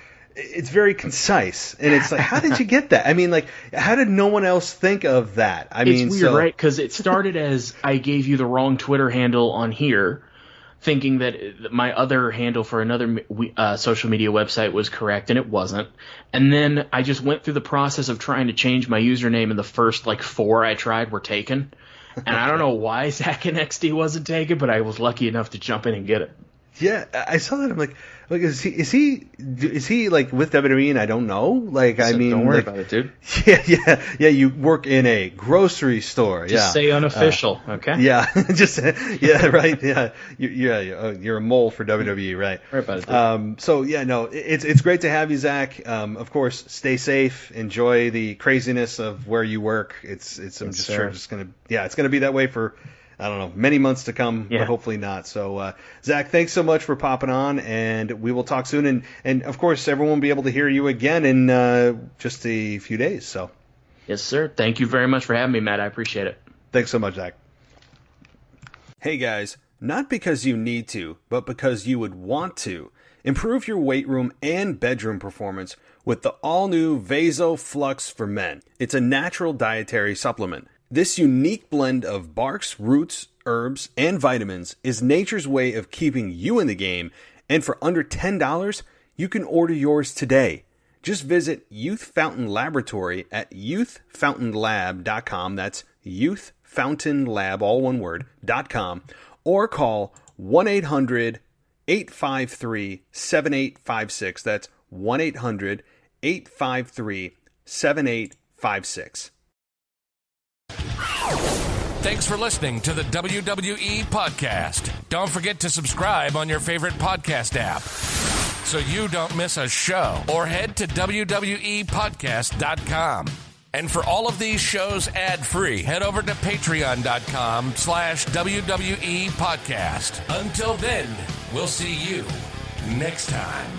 concise, and it's like, how did you get that? I mean, like, how did no one else think of that? It's weird, right? Because it started as I gave you the wrong Twitter handle on here, thinking that my other handle for another social media website was correct, and it wasn't. And then I just went through the process of trying to change my username, and the first 4 I tried were taken. And I don't know why Zach NXT wasn't taken, but I was lucky enough to jump in and get it. Yeah, I saw that. I'm like, is he like with WWE and I don't know? Like, I mean, don't worry about it, dude. Yeah. You work in a grocery store. Just say unofficial, okay? Yeah, right. Yeah, you're a mole for WWE, right? Worry about it, dude. It's great to have you, Zach. Of course, stay safe. Enjoy the craziness of where you work. It's gonna be that way for, I don't know, many months to come, but hopefully not. So, Zach, thanks so much for popping on, and we will talk soon. And of course, everyone will be able to hear you again in just a few days. So, yes, sir. Thank you very much for having me, Matt. I appreciate it. Thanks so much, Zach. Hey, guys, not because you need to, but because you would want to, improve your weight room and bedroom performance with the all-new Vaso Flux for Men. It's a natural dietary supplement. This unique blend of barks, roots, herbs, and vitamins is nature's way of keeping you in the game, and for under $10, you can order yours today. Just visit Youth Fountain Laboratory at youthfountainlab.com, that's youthfountainlab, all one word, .com, or call 1-800-853-7856, that's 1-800-853-7856. Thanks for listening to the WWE Podcast. Don't forget to subscribe on your favorite podcast app so you don't miss a show, or head to wwe-podcast.com. And for all of these shows ad-free, head over to patreon.com/WWE Podcast. Until then, we'll see you next time.